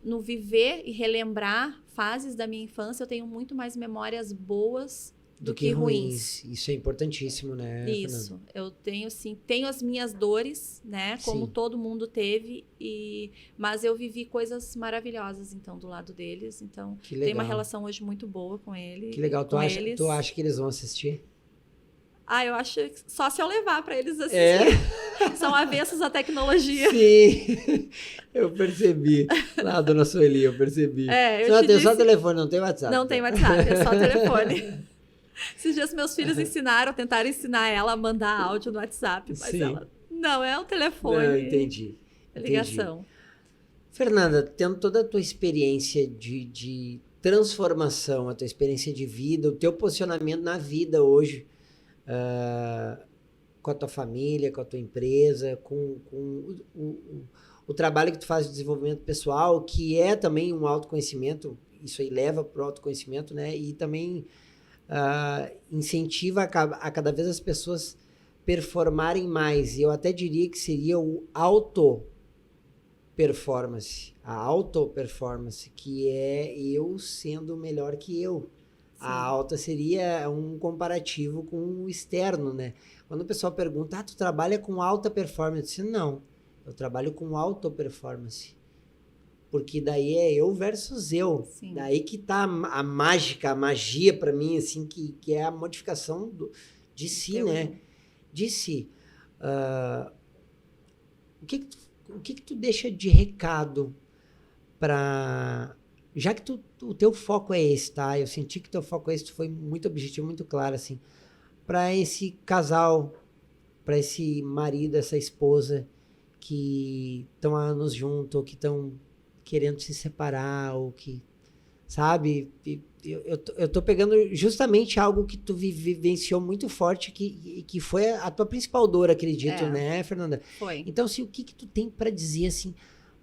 no viver e relembrar fases da minha infância, eu tenho muito mais memórias boas do que ruins. Isso é importantíssimo, né, Isso, Fernanda? eu tenho sim, tenho as minhas dores, né, como Sim. todo mundo teve, mas eu vivi coisas maravilhosas, então, do lado deles, então, Que legal. tenho uma relação hoje muito boa com ele. Que legal, com eles. tu acha que eles vão assistir? Eu acho que só se eu levar para eles assistir. São avessos à tecnologia. Sim, eu percebi. Lá, dona Sueli, eu percebi. Eu tem só telefone, não tem WhatsApp. Não tem WhatsApp, é só telefone. Esses dias meus filhos tentaram ensinar ela a mandar áudio no WhatsApp, mas Sim. ela, não, é o telefone. Não, entendi. Ligação. Fernanda, tendo toda a tua experiência de transformação, a tua experiência de vida, o teu posicionamento na vida hoje, com a tua família, com a tua empresa, com o trabalho que tu faz de desenvolvimento pessoal, que é também um autoconhecimento, isso aí leva para o autoconhecimento, né? E também incentiva a cada vez as pessoas performarem mais. E eu até diria que seria o auto-performance, a auto-performance, que é eu sendo melhor que eu. Sim. A alta seria um comparativo com o externo, né? Quando o pessoal pergunta, tu trabalha com alta performance? Não, eu trabalho com auto-performance. Porque daí é eu versus eu. Sim. Daí que tá a mágica, a magia pra mim, assim, que é a modificação de si, né? De si. O que tu deixa de recado pra... Já que o teu foco é esse, tá? Eu senti que teu foco é esse, tu foi muito objetivo, muito claro, assim. Pra esse casal, pra esse marido, essa esposa que estão há anos juntos, ou que estão querendo se separar, ou que sabe? Eu tô pegando justamente algo que tu vivenciou muito forte, que foi a tua principal dor, acredito, né, Fernanda? Foi. Então, assim, o que tu tem pra dizer, assim,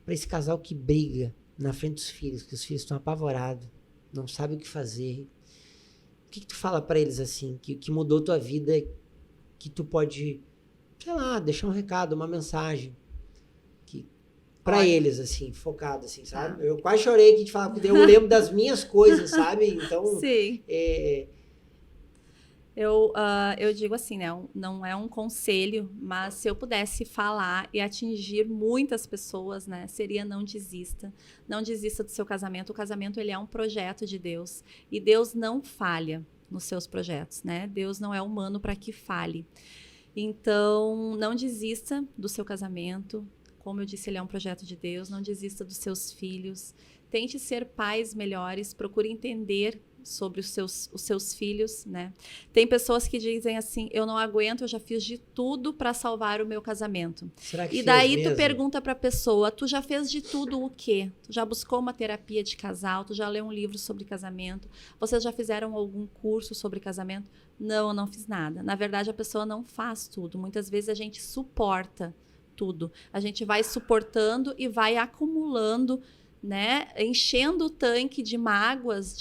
pra esse casal que briga na frente dos filhos, que os filhos estão apavorados, não sabem o que fazer? O que tu fala pra eles, assim, que mudou tua vida, que tu pode, sei lá, deixar um recado, uma mensagem, pra eles, assim, focado, assim, sabe? Eu quase chorei aqui de falar, porque eu lembro das minhas coisas, sabe? Então, sim. Eu digo assim, né? Não é um conselho, mas se eu pudesse falar e atingir muitas pessoas, né? Seria não desista. Não desista do seu casamento. O casamento, ele é um projeto de Deus. E Deus não falha nos seus projetos, né? Deus não é humano para que falhe. Então, não desista do seu casamento. Como eu disse, ele é um projeto de Deus. Não desista dos seus filhos. Tente ser pais melhores. Procure entender sobre os seus filhos, né? Tem pessoas que dizem assim, eu não aguento, eu já fiz de tudo para salvar o meu casamento. Será que e daí fez tu mesmo? pergunta para a pessoa, tu já fez de tudo o quê? Tu já buscou uma terapia de casal? Tu já leu um livro sobre casamento? Vocês já fizeram algum curso sobre casamento? Não, eu não fiz nada. Na verdade, a pessoa não faz tudo. Muitas vezes a gente suporta tudo. A gente vai suportando e vai acumulando, né, enchendo o tanque de mágoas,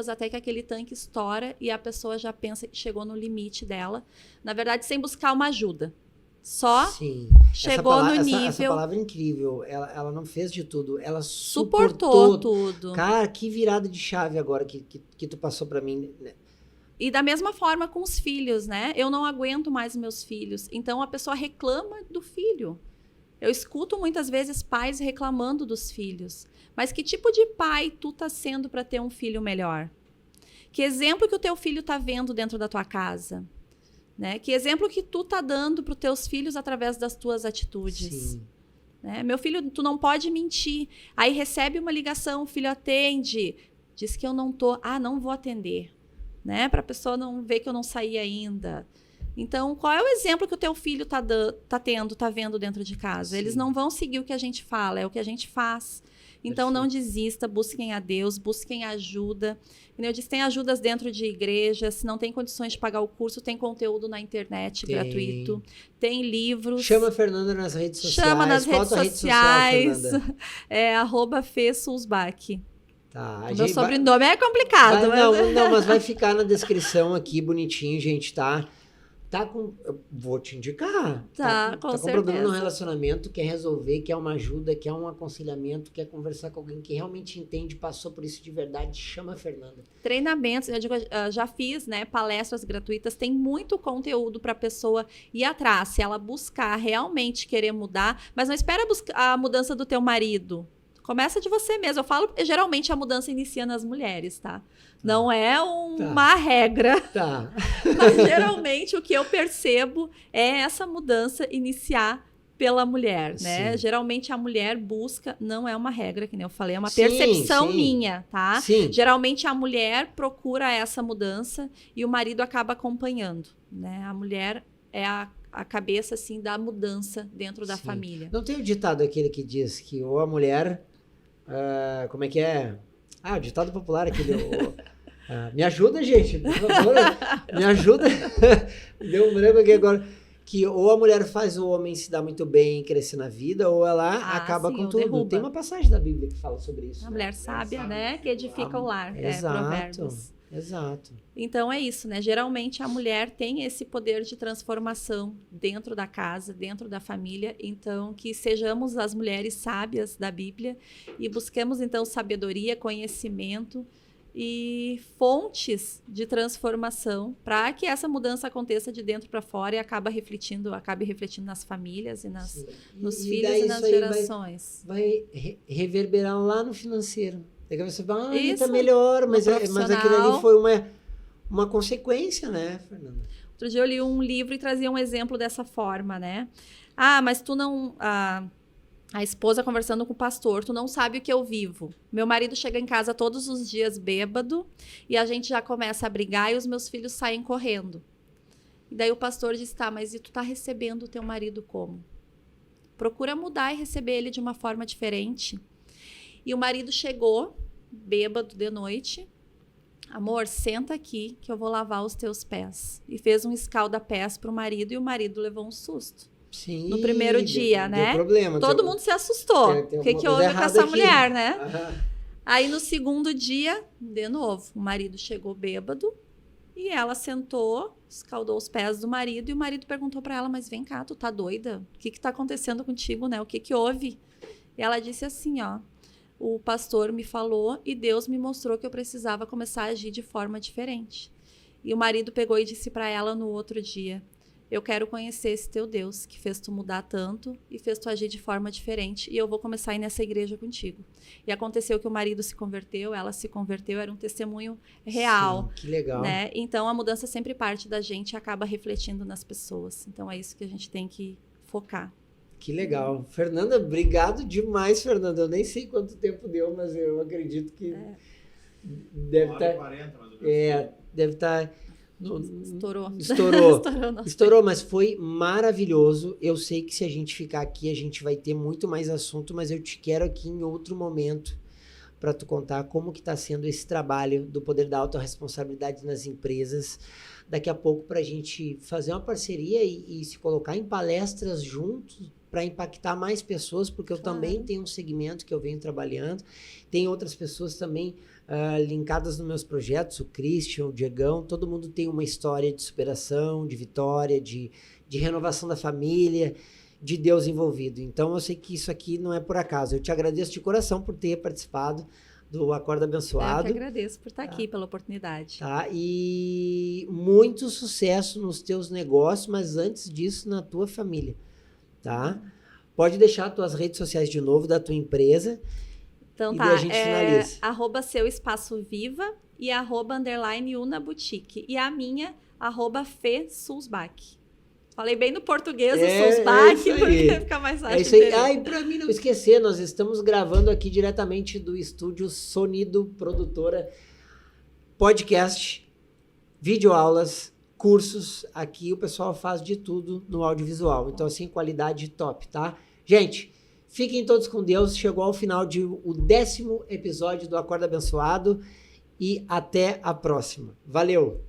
até que aquele tanque estoura e a pessoa já pensa que chegou no limite dela. Na verdade, sem buscar uma ajuda. Só Sim. chegou no nível... Essa palavra é incrível. Ela não fez de tudo. Ela suportou tudo. Cara, que virada de chave agora que tu passou pra mim, né? E da mesma forma com os filhos, né? Eu não aguento mais meus filhos. Então, a pessoa reclama do filho. Eu escuto muitas vezes pais reclamando dos filhos. Mas que tipo de pai tu tá sendo para ter um filho melhor? Que exemplo que o teu filho tá vendo dentro da tua casa? Né? Que exemplo que tu tá dando para os teus filhos através das tuas atitudes? Sim. Né? Meu filho, tu não pode mentir. Aí recebe uma ligação, o filho atende. Diz que eu não tô. Ah, não vou atender. Né? Para a pessoa não ver que eu não saí ainda. Então, qual é o exemplo que o teu filho tá vendo dentro de casa? Sim. Eles não vão seguir o que a gente fala, é o que a gente faz. Então, não desista, busquem a Deus, busquem ajuda. Como eu disse, tem ajudas dentro de igreja, se não tem condições de pagar o curso, tem conteúdo na internet gratuito, tem livros. Chama a Fernanda nas redes sociais. Chama nas redes sociais. É @FeSulzbach. Tá, meu sobrenome é complicado. Mas vai ficar na descrição aqui, bonitinho, gente, tá? Eu vou te indicar. Tá com certeza. Problema no relacionamento, quer resolver, quer uma ajuda, quer um aconselhamento, quer conversar com alguém que realmente entende, passou por isso de verdade, chama a Fernanda. Treinamentos, eu já fiz, né, palestras gratuitas, tem muito conteúdo para a pessoa ir atrás, se ela buscar realmente querer mudar, mas não espera a mudança do teu marido. Começa de você mesmo. Eu falo, geralmente a mudança inicia nas mulheres, tá? Não é uma regra. Tá. Mas geralmente o que eu percebo é essa mudança iniciar pela mulher, né? Sim. Geralmente a mulher busca, não é uma regra, que nem eu falei, é uma percepção minha, tá? Sim. Geralmente a mulher procura essa mudança e o marido acaba acompanhando, né? A mulher é a cabeça, assim, da mudança dentro da família. Não tem o ditado aquele que diz que ou a mulher... como é que é? O ditado popular aquele... me ajuda, gente, por favor, me ajuda. Deu um branco aqui agora. Que ou a mulher faz o homem se dar muito bem e crescer na vida, ou ela acaba com tudo. Derruba. Tem uma passagem da Bíblia que fala sobre isso. A mulher sábia, né? Que edifica o lar. Provérbios. Exato. Então é isso, né? Geralmente a mulher tem esse poder de transformação dentro da casa, dentro da família. Então, que sejamos as mulheres sábias da Bíblia e busquemos, então, sabedoria, conhecimento e fontes de transformação para que essa mudança aconteça de dentro para fora e acabe refletindo nas famílias e nos filhos e nas gerações. Vai reverberar lá no financeiro. Daqui você fala, tá melhor, mas aquilo ali foi uma consequência, né, Fernanda? Outro dia eu li um livro e trazia um exemplo dessa forma, né? Mas tu não... A esposa conversando com o pastor, tu não sabe o que eu vivo. Meu marido chega em casa todos os dias bêbado e a gente já começa a brigar e os meus filhos saem correndo. E daí o pastor diz, mas e tu tá recebendo o teu marido como? Procura mudar e receber ele de uma forma diferente. E o marido chegou bêbado de noite. Amor, senta aqui que eu vou lavar os teus pés. E fez um escalda-pés pro marido e o marido levou um susto. Sim, No primeiro dia, né? Deu problema. Todo mundo se assustou. Tem O que alguma houve coisa com essa errada aqui. mulher, né? Aham. Aí no segundo dia, de novo, o marido chegou bêbado e ela sentou, escaldou os pés do marido e o marido perguntou pra ela, mas vem cá, tu tá doida? O que tá acontecendo contigo, né? O que houve? E ela disse assim, ó, o pastor me falou e Deus me mostrou que eu precisava começar a agir de forma diferente. E o marido pegou e disse pra ela no outro dia, eu quero conhecer esse teu Deus que fez tu mudar tanto e fez tu agir de forma diferente e eu vou começar a ir nessa igreja contigo. E aconteceu que o marido se converteu, ela se converteu, era um testemunho real. Sim, que legal. Né? Então a mudança sempre parte da gente e acaba refletindo nas pessoas. Então é isso que a gente tem que focar. Que legal. Fernanda, obrigado demais, Fernanda. Eu nem sei quanto tempo deu, mas eu acredito que deve estar... 40, mais ou menos. Deve estar... Estourou. Estourou, mas foi maravilhoso. Eu sei que se a gente ficar aqui, a gente vai ter muito mais assunto, mas eu te quero aqui em outro momento para tu contar como que está sendo esse trabalho do poder da autorresponsabilidade nas empresas. Daqui a pouco para a gente fazer uma parceria e se colocar em palestras juntos para impactar mais pessoas, porque eu também tenho um segmento que eu venho trabalhando. Tem outras pessoas também linkadas nos meus projetos, o Christian, o Diegão, todo mundo tem uma história de superação, de vitória, de renovação da família, de Deus envolvido. Então eu sei que isso aqui não é por acaso. Eu te agradeço de coração por ter participado do Acorda Abençoado. Eu que agradeço por estar aqui, pela oportunidade. Tá? E muito sucesso nos teus negócios, mas antes disso, na tua família. Tá? Pode deixar as tuas redes sociais de novo, da tua empresa. Então e tá, daí a gente finaliza. @seu_espaço_viva e @_unaboutique. E a minha, @Fê_Sulzbach. Falei bem no português, o Sulzbach, porque fica mais fácil. É isso aí. E pra mim não esquecer, nós estamos gravando aqui diretamente do estúdio Sonido Produtora, podcast, videoaulas, cursos. Aqui o pessoal faz de tudo no audiovisual. Então, assim, qualidade top, tá? Gente, fiquem todos com Deus. Chegou ao final de o 10º episódio do Acorda Abençoado e até a próxima. Valeu!